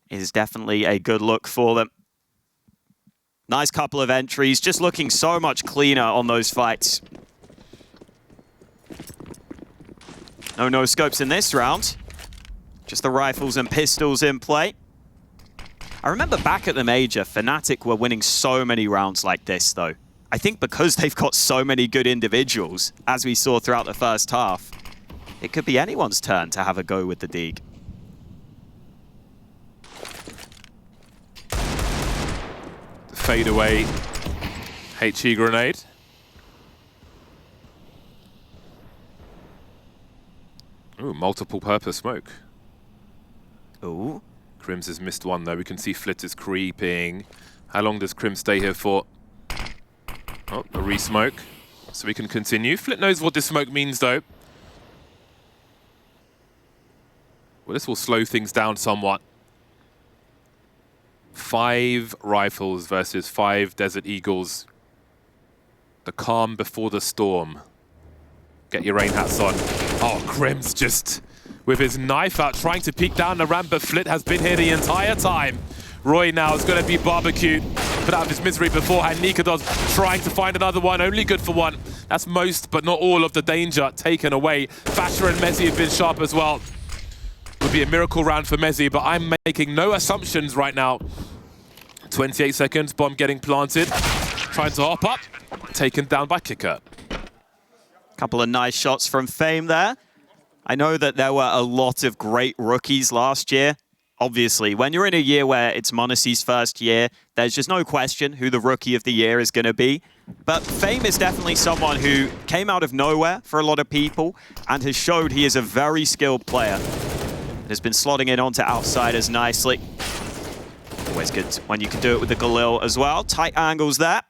is definitely a good look for them. Nice couple of entries, just looking so much cleaner on those fights. No scopes in this round. Just the rifles and pistols in play. I remember back at the Major, fnatic were winning so many rounds like this, though. I think because they've got so many good individuals, as we saw throughout the first half, it could be anyone's turn to have a go with the Deeg. Fade away. HE grenade. Ooh, multiple purpose smoke. Ooh. Crims has missed one though. We can see Flit is creeping. How long does Crim stay here for? Oh, a re-smoke. So we can continue. Flit knows what this smoke means though. Well, this will slow things down somewhat. 5 rifles versus 5 Desert Eagles. The calm before the storm. Get your rain hats on. Oh, Crim's just with his knife out trying to peek down the ramp, but Flit has been here the entire time. Roy now is going to be barbecued. Put out of his misery beforehand. nicoodoz trying to find another one, only good for one. That's most, but not all of the danger taken away. Fasher and Mezzi have been sharp as well. Would be a miracle round for Mezzi, but I'm making no assumptions right now. 28 seconds, bomb getting planted. Trying to hop up, taken down by Kicker. Couple of nice shots from Fame there. I know that there were a lot of great rookies last year. Obviously, when you're in a year where it's m0NESY's first year, there's just no question who the rookie of the year is going to be. But Fame is definitely someone who came out of nowhere for a lot of people and has showed he is a very skilled player. And has been slotting in onto outsiders nicely. Always good when you can do it with the Galil as well. Tight angles there.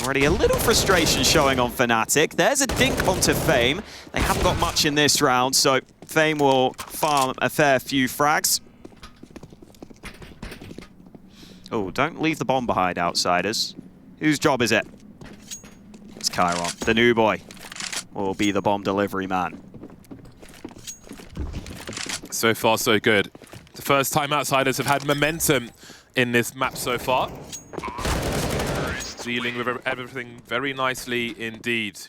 Already a little frustration showing on fnatic. There's a dink onto Fame. They haven't got much in this round, so Fame will farm a fair few frags. Oh, don't leave the bomb behind, outsiders. Whose job is it? It's Chiron, the new boy, will be the bomb delivery man. So far, so good. The first time outsiders have had momentum in this map so far. Dealing with everything very nicely indeed.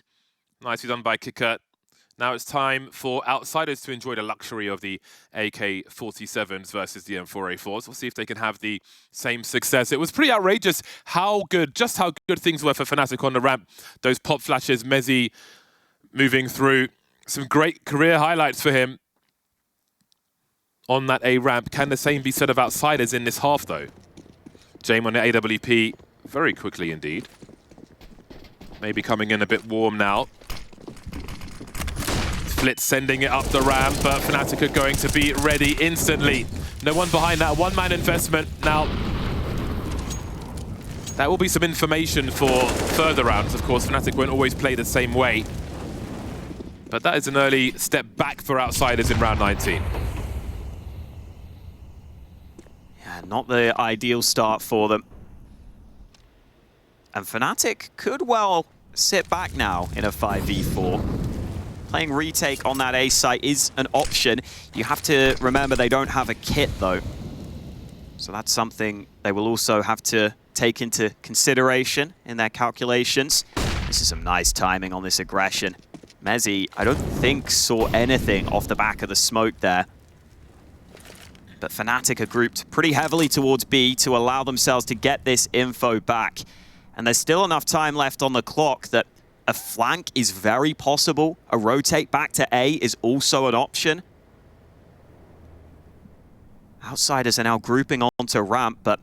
Nicely done by Kicker. Now it's time for outsiders to enjoy the luxury of the AK-47s versus the M4A4s. We'll see if they can have the same success. It was pretty outrageous just how good things were for fnatic on the ramp. Those pop flashes, Mezzi moving through. Some great career highlights for him on that A ramp. Can the same be said of outsiders in this half though? Jame on the AWP. Very quickly indeed. Maybe coming in a bit warm now. Flit sending it up the ramp, but fnatic are going to be ready instantly. No one behind that one-man investment. Now, that will be some information for further rounds. Of course, fnatic won't always play the same way. But that is an early step back for outsiders in round 19. Yeah, not the ideal start for them. And fnatic could well sit back now in a 5v4. Playing retake on that A site is an option. You have to remember they don't have a kit though. So that's something they will also have to take into consideration in their calculations. This is some nice timing on this aggression. Mezzi, I don't think saw anything off the back of the smoke there. But fnatic are grouped pretty heavily towards B to allow themselves to get this info back. And there's still enough time left on the clock that a flank is very possible. A rotate back to A is also an option. Outsiders are now grouping onto ramp, but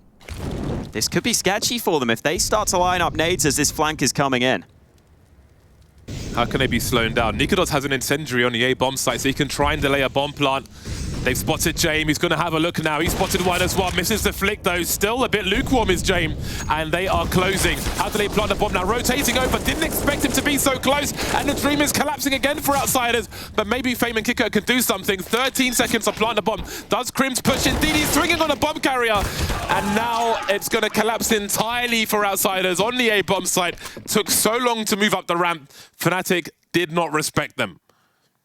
this could be sketchy for them if they start to line up nades as this flank is coming in. How can they be slowed down? nicoodoz has an incendiary on the A bomb site, so he can try and delay a bomb plant. They've spotted Jame. He's going to have a look now. He spotted one as well. Misses the flick, though. Still a bit lukewarm is Jame. And they are closing. How do they plant the bomb now? Rotating over. Didn't expect him to be so close. And the dream is collapsing again for outsiders. But maybe Fame and Kicker can do something. 13 seconds to plant the bomb. Does Crims push indeed? He's swinging on a bomb carrier. And now it's going to collapse entirely for outsiders on the A bomb site. Took so long to move up the ramp. fnatic did not respect them.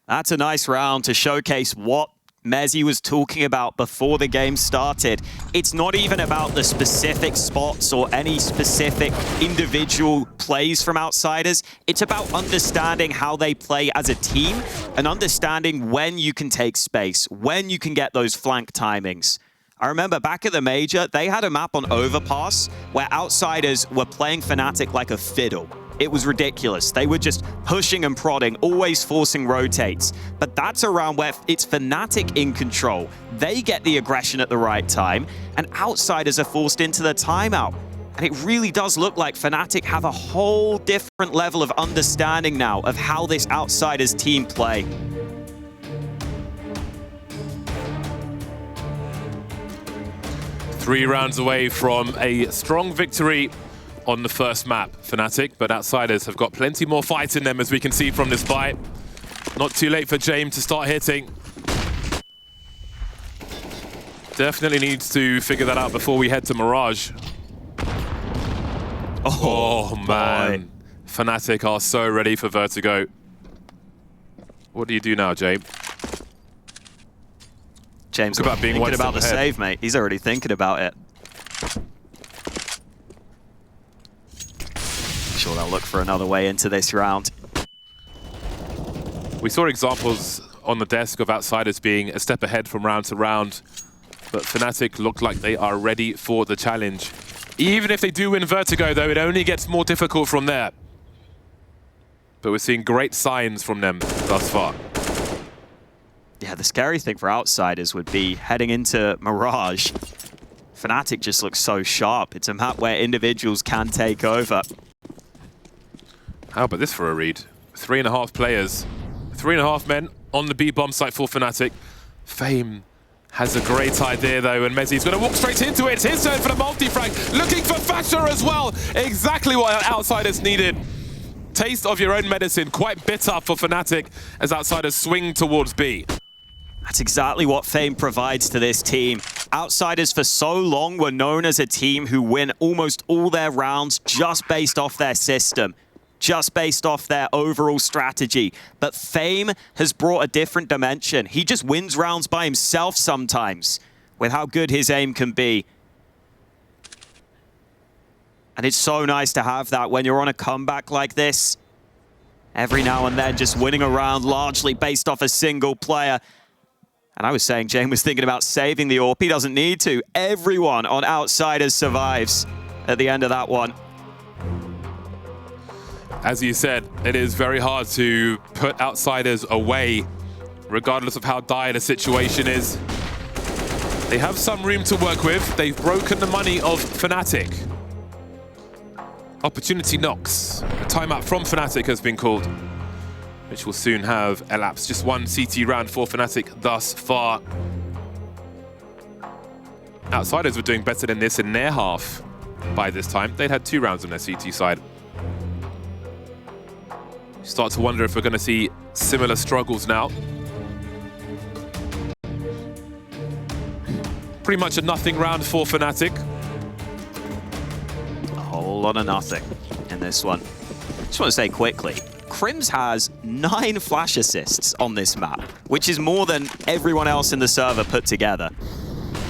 That's a nice round to showcase what Mezzy was talking about before the game started. It's not even about the specific spots or any specific individual plays from Outsiders. It's about understanding how they play as a team and understanding when you can take space, when you can get those flank timings. I remember back at the Major, they had a map on Overpass where Outsiders were playing fnatic like a fiddle. It was ridiculous. They were just pushing and prodding, always forcing rotates. But that's around where it's fnatic in control. They get the aggression at the right time, and Outsiders are forced into the timeout. And it really does look like fnatic have a whole different level of understanding now of how this Outsiders team play. Three rounds away from a strong victory on the first map, fnatic, but Outsiders have got plenty more fight in them, as we can see from this fight. Not too late for James to start hitting. Definitely needs to figure that out before we head to Mirage. Oh man. fnatic are so ready for Vertigo. What do you do now, James? James, about being thinking about the save, mate. He's already thinking about it. Sure, they'll look for another way into this round. We saw examples on the desk of Outsiders being a step ahead from round to round, but fnatic look like they are ready for the challenge. Even if they do win Vertigo, though, it only gets more difficult from there. But we're seeing great signs from them thus far. Yeah, the scary thing for Outsiders would be heading into Mirage. fnatic just looks so sharp. It's a map where individuals can take over. How about this for a read? 3.5 players, 3.5 men on the B-bomb site for fnatic. Fame has a great idea though, and Mezzy's going to walk straight into it. It's his turn for the multi-frag, looking for Thatcher as well. Exactly what Outsiders needed. Taste of your own medicine, quite bitter for fnatic as Outsiders swing towards B. That's exactly what Fame provides to this team. Outsiders for so long were known as a team who win almost all their rounds just based off their system, just based off their overall strategy. But Fame has brought a different dimension. He just wins rounds by himself sometimes with how good his aim can be. And it's so nice to have that when you're on a comeback like this. Every now and then just winning a round largely based off a single player. And I was saying Jane was thinking about saving the AWP. He doesn't need to. Everyone on Outsiders survives at the end of that one. As you said, it is very hard to put Outsiders away, regardless of how dire the situation is. They have some room to work with. They've broken the money of fnatic. Opportunity knocks. A timeout from fnatic has been called, which will soon have elapsed. Just one CT round for fnatic thus far. Outsiders were doing better than this in their half by this time. They'd had 2 rounds on their CT side. Start to wonder if we're going to see similar struggles now. Pretty much a nothing round for fnatic. A whole lot of nothing in this one. Just want to say quickly, Crims has 9 flash assists on this map, which is more than everyone else in the server put together.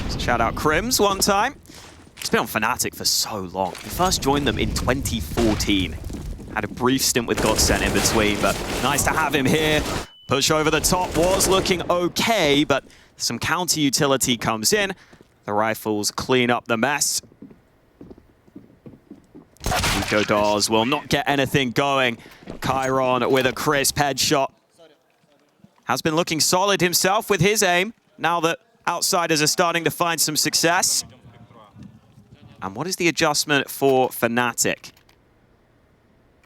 So shout out Crims one time. He's been on fnatic for so long. He first joined them in 2014. Had a brief stint with Godsent in between, but nice to have him here. Push over the top was looking okay, but some counter utility comes in. The rifles clean up the mess. nicoodoz will not get anything going. Chiron with a crisp headshot. Has been looking solid himself with his aim, now that Outsiders are starting to find some success. And what is the adjustment for fnatic?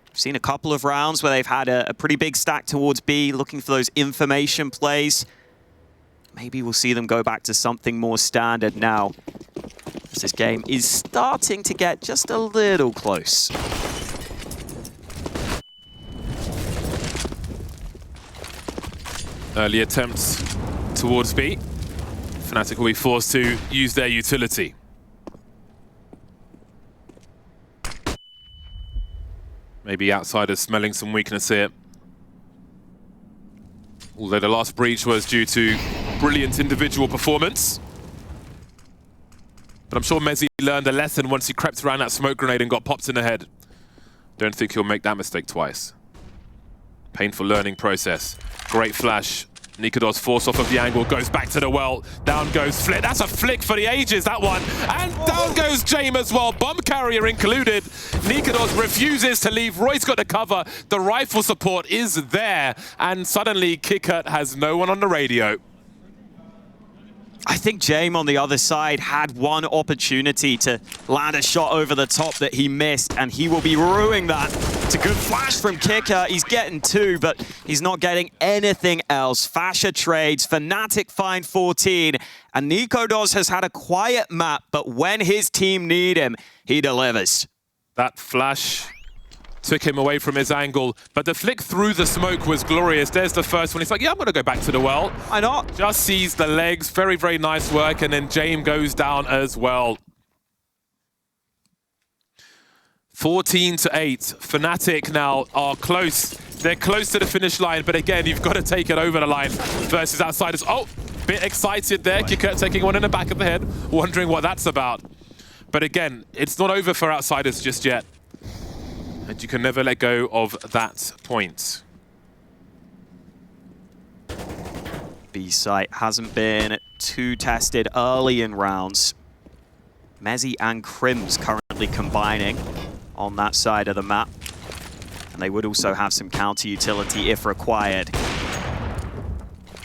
We've seen a couple of rounds where they've had a pretty big stack towards B, looking for those information plays. Maybe we'll see them go back to something more standard now, as this game is starting to get just a little close. Early attempts towards B. fnatic will be forced to use their utility. Maybe Outsiders smelling some weakness here. Although the last breach was due to brilliant individual performance. But I'm sure Mezzi learned a lesson once he crept around that smoke grenade and got popped in the head. Don't think he'll make that mistake twice. Painful learning process. Great flash. nicoodoz force off of the angle, goes back to the well. Down goes Flit. That's a flick for the ages, that one. And down goes James as well. Bomb carrier included. nicoodoz refuses to leave. Roy's got the cover. The rifle support is there. And suddenly, Kickert has no one on the radio. I think James on the other side had one opportunity to land a shot over the top that he missed, and he will be ruining that. It's a good flash from Kicker. He's getting two, but he's not getting anything else. Fasher trades, fnatic find 14, and nicoodoz has had a quiet map, but when his team need him, he delivers. That flash took him away from his angle, but the flick through the smoke was glorious. There's the first one. He's like, yeah, I'm going to go back to the well. Why not? Just sees the legs. Very, very nice work. And then James goes down as well. 14-8. fnatic now are close. They're close to the finish line, but again, you've got to take it over the line versus Outsiders. Oh, bit excited there. Kicker taking one in the back of the head, wondering what that's about. But again, it's not over for Outsiders just yet. And you can never let go of that point. B site hasn't been too tested early in rounds. Mezzi and Crims currently combining on that side of the map. And they would also have some counter utility if required.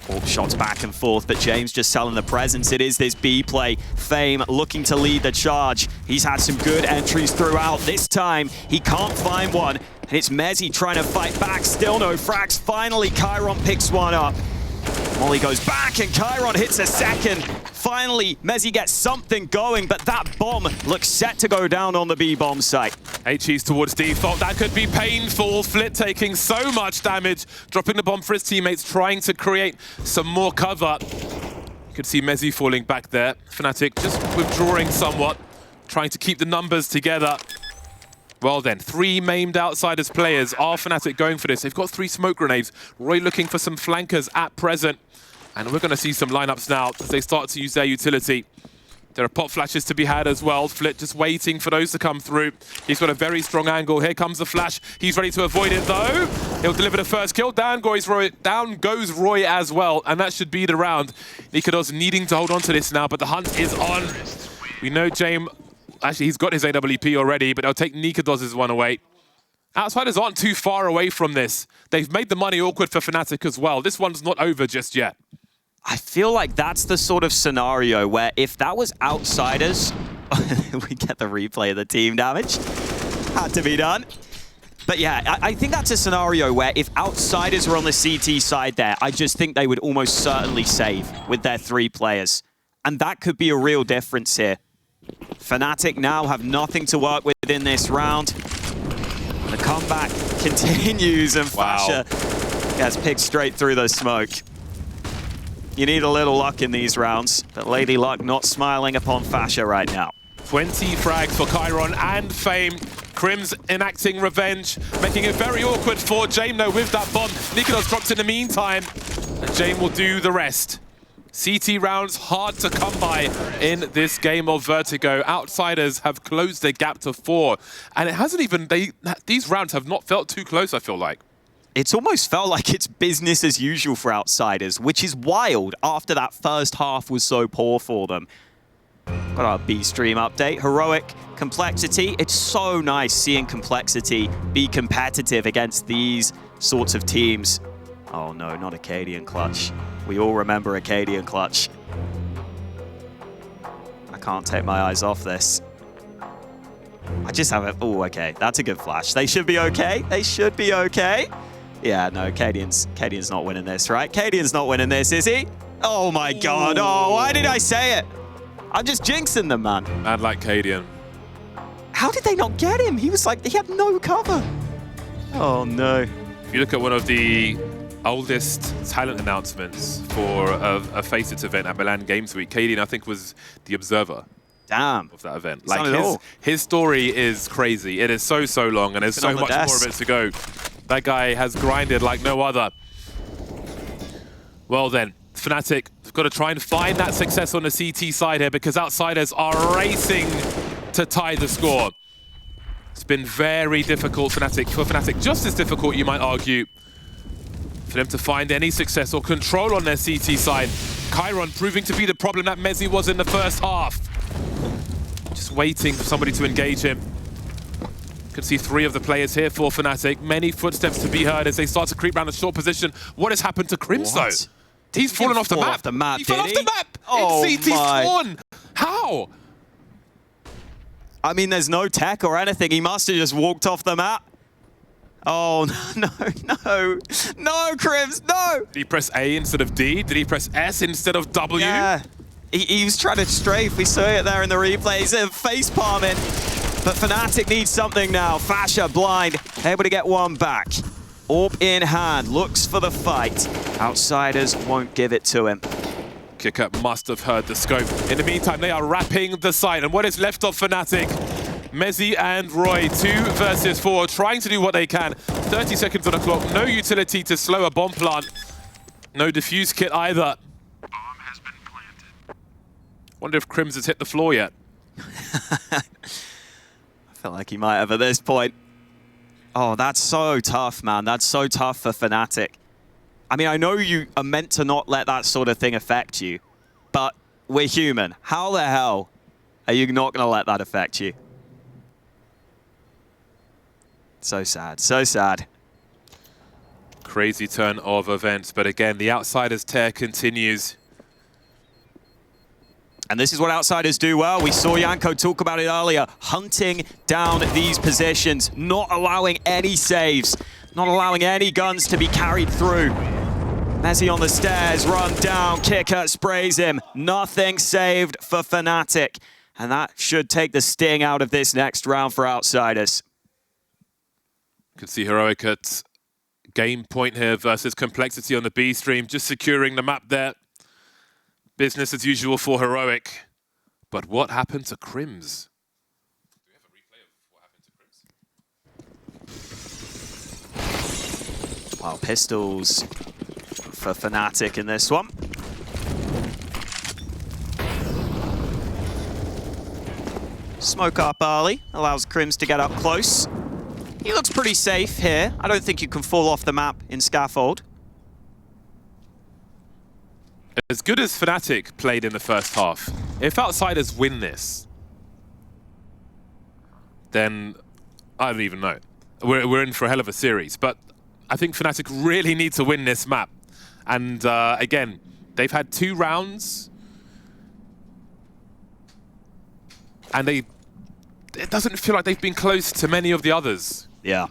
Orb shots back and forth, but James just selling the presence. It is this B play. Fame looking to lead the charge. He's had some good entries throughout. This time, he can't find one. And it's Mezzi trying to fight back. Still no frags. Finally, Chiron picks one up. Molly goes back, and Chiron hits a second. Finally, Mezzi gets something going, but that bomb looks set to go down on the B bomb site. HE's towards default. That could be painful. Flit taking so much damage, dropping the bomb for his teammates, trying to create some more cover. You could see Mezzi falling back there. fnatic just withdrawing somewhat, trying to keep the numbers together. Well then, 3 maimed Outsiders players. Are fnatic going for this? They've got 3 smoke grenades. Roy looking for some flankers at present. And we're going to see some lineups now as they start to use their utility. There are pop flashes to be had as well. Flit just waiting for those to come through. He's got a very strong angle. Here comes the flash. He's ready to avoid it though. He'll deliver the first kill. Down goes Roy as well. And that should be the round. nicoodoz needing to hold on to this now, but the hunt is on. We know James, actually he's got his AWP already, but they'll take nicoodoz one away. Outsiders aren't too far away from this. They've made the money awkward for fnatic as well. This one's not over just yet. I feel like that's the sort of scenario where if that was Outsiders, we get the replay of the team damage. Had to be done. But yeah, I think that's a scenario where if Outsiders were on the CT side there, I just think they would almost certainly save with their 3 players. And that could be a real difference here. fnatic now have nothing to work with in this round. The comeback continues, and Fasher gets picked straight through the smoke. You need a little luck in these rounds, but Lady Luck not smiling upon Fasher right now. 20 frags for Chiron and Fame. Crims enacting revenge, making it very awkward for James though with that bomb. nicoodoz dropped in the meantime, and James will do the rest. CT rounds hard to come by in this game of Vertigo. Outsiders have closed their gap to 4, and it hasn't even, these rounds have not felt too close, I feel like. It's almost felt like it's business as usual for Outsiders, which is wild after that first half was so poor for them. Got our B stream update. Heroic, Complexity. It's so nice seeing Complexity be competitive against these sorts of teams. Oh no, not Acadian Clutch. We all remember Acadian Clutch. I can't take my eyes off this. I just have it. Oh, okay. That's a good flash. They should be okay. They should be okay. Yeah, no, Cadian's not winning this, right? Cadian's not winning this, is he? Oh my god. Oh, why did I say it? I'm just jinxing them, man. Man like Cadian. How did they not get him? He was like, he had no cover. Oh no. If you look at one of the oldest talent announcements for a Faceit event at Milan Games Week, Cadian, I think, was the observer. Damn. Of that event. It's like his story is crazy. It is so long, and there's so much more of it to go. That guy has grinded like no other. Well then, fnatic got to try and find that success on the CT side here because Outsiders are racing to tie the score. It's been very difficult for Fnatic, just as difficult, you might argue, for them to find any success or control on their CT side. Chiron proving to be the problem that Mezzi was in the first half. Just waiting for somebody to engage him. Can see 3 of the players here for Fnatic. Many footsteps to be heard as they start to creep around the short position. What has happened to Crims though? He's fallen off the map. He fell off the map! Oh in CT spawn! How? I mean, there's no tech or anything. He must have just walked off the map. Oh, no, Crims, no! Did he press A instead of D? Did he press S instead of W? Yeah, he was trying to strafe. We saw it there in the replays. Face palming. But Fnatic needs something now. Fasha blind, able to get one back. Orb in hand, looks for the fight. Outsiders won't give it to him. Kicker must have heard the scope. In the meantime, they are wrapping the site. And what is left of Fnatic? Mezzi and Roy, 2 versus 4, trying to do what they can. 30 seconds on the clock, no utility to slow a bomb plant. No defuse kit either. Bomb has been planted. Wonder if Crims has hit the floor yet. I feel like he might have at this point. Oh, that's so tough, man. That's so tough for Fnatic. I mean, I know you are meant to not let that sort of thing affect you, but we're human. How the hell are you not going to let that affect you? So sad, so sad. Crazy turn of events, but again, the Outsiders tear continues. And this is what Outsiders do well. We saw Janko talk about it earlier. Hunting down these positions, not allowing any saves, not allowing any guns to be carried through. Mezzi on the stairs, run down, Kicker sprays him. Nothing saved for Fnatic. And that should take the sting out of this next round for Outsiders. You can see Heroic at game point here versus Complexity on the B stream, just securing the map there. Business as usual for Heroic. But what happened to Crims? Do we have a replay of what happened to Crims? Wow, pistols for Fnatic in this one. Smoke up early, allows Crims to get up close. He looks pretty safe here. I don't think you can fall off the map in Scaffold. As good as Fnatic played in the first half, if Outsiders win this, then I don't even know. We're in for a hell of a series, but I think Fnatic really need to win this map. And again, they've had 2 rounds, and it doesn't feel like they've been close to many of the others. Yeah.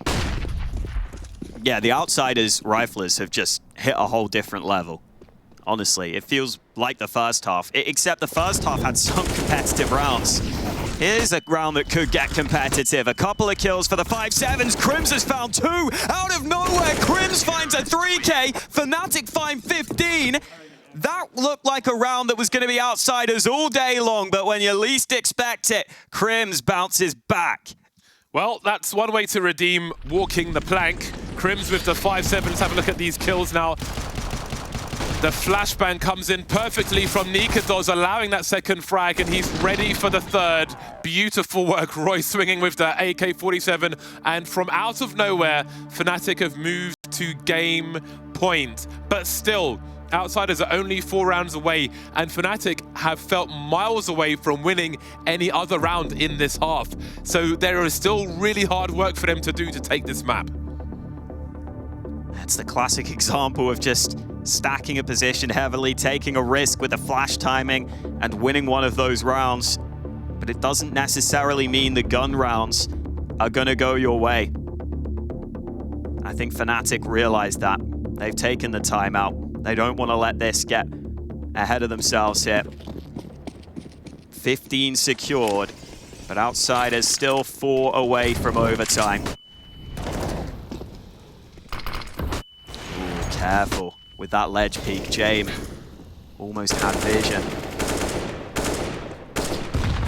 Yeah, the Outsiders riflers have just hit a whole different level. Honestly, it feels like the first half, except the first half had some competitive rounds. Here's a round that could get competitive. A couple of kills for the 5-7s. Crims has found 2 out of nowhere. Crims finds a 3K. Fnatic find 15. That looked like a round that was going to be Outsiders all day long, but when you least expect it, Crims bounces back. Well, that's one way to redeem walking the plank. Crims with the 5-7. Let's have a look at these kills now. The flashbang comes in perfectly from nicoodoz, allowing that second frag, and he's ready for the third. Beautiful work, Roy swinging with the AK-47, and from out of nowhere, Fnatic have moved to game point. But still, Outsiders are only 4 rounds away, and Fnatic have felt miles away from winning any other round in this half. So there is still really hard work for them to do to take this map. That's the classic example of just stacking a position heavily, taking a risk with the flash timing, and winning one of those rounds. But it doesn't necessarily mean the gun rounds are going to go your way. I think Fnatic realized that. They've taken the timeout. They don't want to let this get ahead of themselves here. 15 secured, but Outsiders still 4 away from overtime. Ooh, careful with that ledge peek. Jame almost had vision.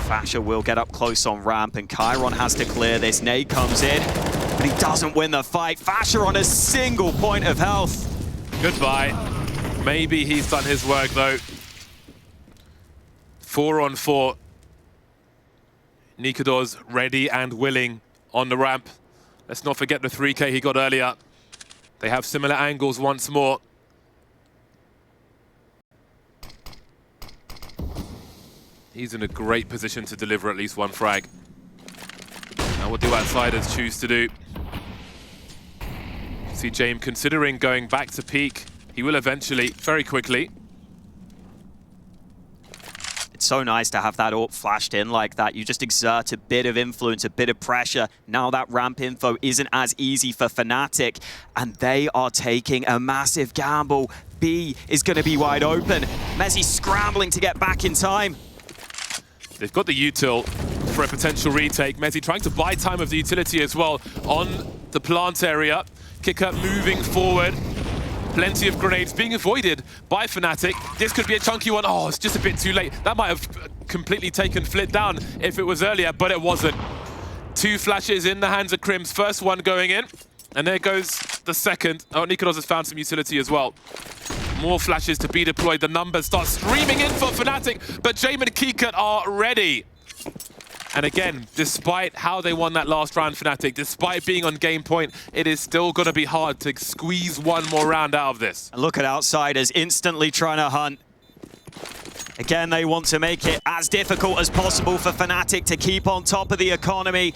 Fasha will get up close on ramp, and Chiron has to clear this. Nade comes in, but he doesn't win the fight. Fasha on a single point of health. Goodbye. Maybe he's done his work though. 4-on-4. nicoodoz ready and willing on the ramp. Let's not forget the 3K he got earlier. They have similar angles once more. He's in a great position to deliver at least one frag. Now what do outsiders choose to do? See James considering going back to peak. He will eventually, very quickly. It's so nice to have that AWP flashed in like that. You just exert a bit of influence, a bit of pressure. Now that ramp info isn't as easy for fnatic, and they are taking a massive gamble. B is going to be wide open. Messi scrambling to get back in time. They've got the util for a potential retake. Messi trying to buy time of the utility as well on the plant area. Kicker moving forward. Plenty of grenades being avoided by fnatic. This could be a chunky one. Oh, it's just a bit too late. That might have completely taken Flit down if it was earlier, but it wasn't. 2 flashes in the hands of Crims. First one going in, and there goes the second. Oh, nicoodoz has found some utility as well. More flashes to be deployed. The numbers start streaming in for fnatic, but James and Kikut are ready. And again, despite how they won that last round, fnatic, despite being on game point, it is still going to be hard to squeeze one more round out of this. And look at outsiders instantly trying to hunt. Again, they want to make it as difficult as possible for fnatic to keep on top of the economy.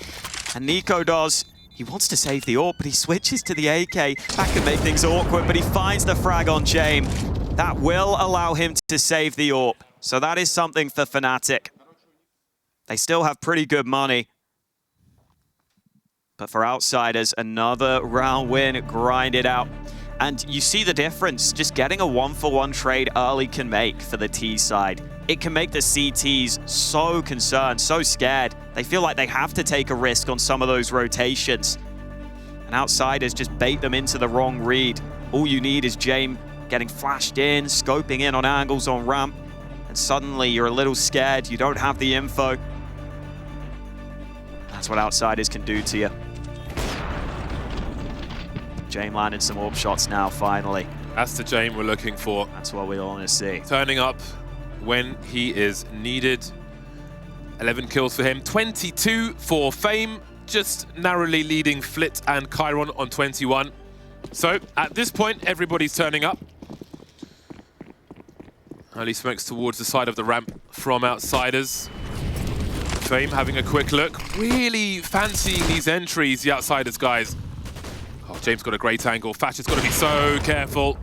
And nicoodoz, he wants to save the AWP, but he switches to the AK. That can make things awkward, but he finds the frag on James. That will allow him to save the AWP. So that is something for fnatic. They still have pretty good money. But for outsiders, another round win, grind it out. And you see the difference just getting a 1-for-1 trade early can make for the T side. It can make the CTs so concerned, so scared. They feel like they have to take a risk on some of those rotations. And outsiders just bait them into the wrong read. All you need is James getting flashed in, scoping in on angles on ramp. And suddenly you're a little scared, you don't have the info. That's what outsiders can do to you. James landed some AWP shots now, finally. That's the James we're looking for. That's what we want to see. Turning up when he is needed. 11 kills for him, 22 for Fame, just narrowly leading Flit and Chiron on 21. So at this point, everybody's turning up. Early smokes towards the side of the ramp from outsiders. Fame having a quick look, really fancying these entries, the outsiders guys. Oh, James got a great angle. Fash has got to be so careful.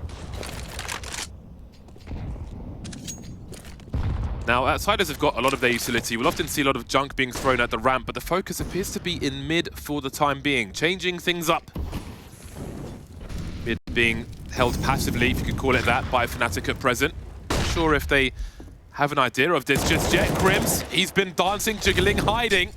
Now, outsiders have got a lot of their utility. We'll often see a lot of junk being thrown at the ramp, but the focus appears to be in mid for the time being, changing things up. Mid being held passively, if you could call it that, by fnatic at present. Not sure if they have an idea of this just yet. Crims, he's been dancing, jiggling, hiding.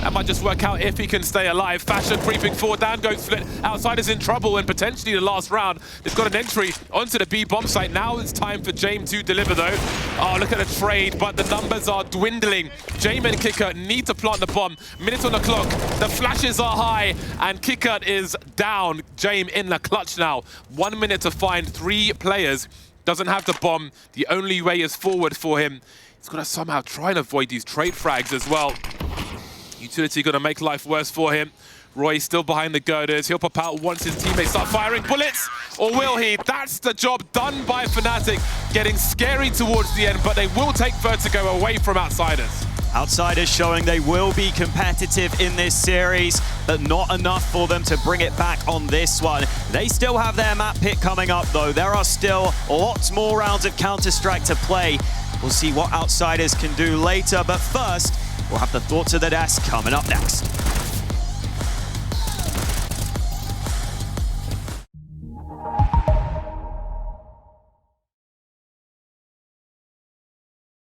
That might just work out if he can stay alive. Fashion creeping forward, down goes Flit. Outsiders in trouble and potentially the last round. They've got an entry onto the B bomb site. Now it's time for James to deliver though. Oh, look at the trade, but the numbers are dwindling. James and Kikut need to plant the bomb. Minute on the clock, the flashes are high, and Kikut is down. James in the clutch now. 1 minute to find 3 players. Doesn't have the bomb. The only way is forward for him. He's got to somehow try and avoid these trade frags as well. Utility going to make life worse for him. Roy still behind the girders. He'll pop out once his teammates start firing bullets. Or will he? That's the job done by fnatic. Getting scary towards the end, but they will take Vertigo away from outsiders. Outsiders showing they will be competitive in this series, but not enough for them to bring it back on this one. They still have their map pick coming up though. There are still lots more rounds of Counter-Strike to play. We'll see what outsiders can do later, but first, we'll have the thoughts of the desk coming up next.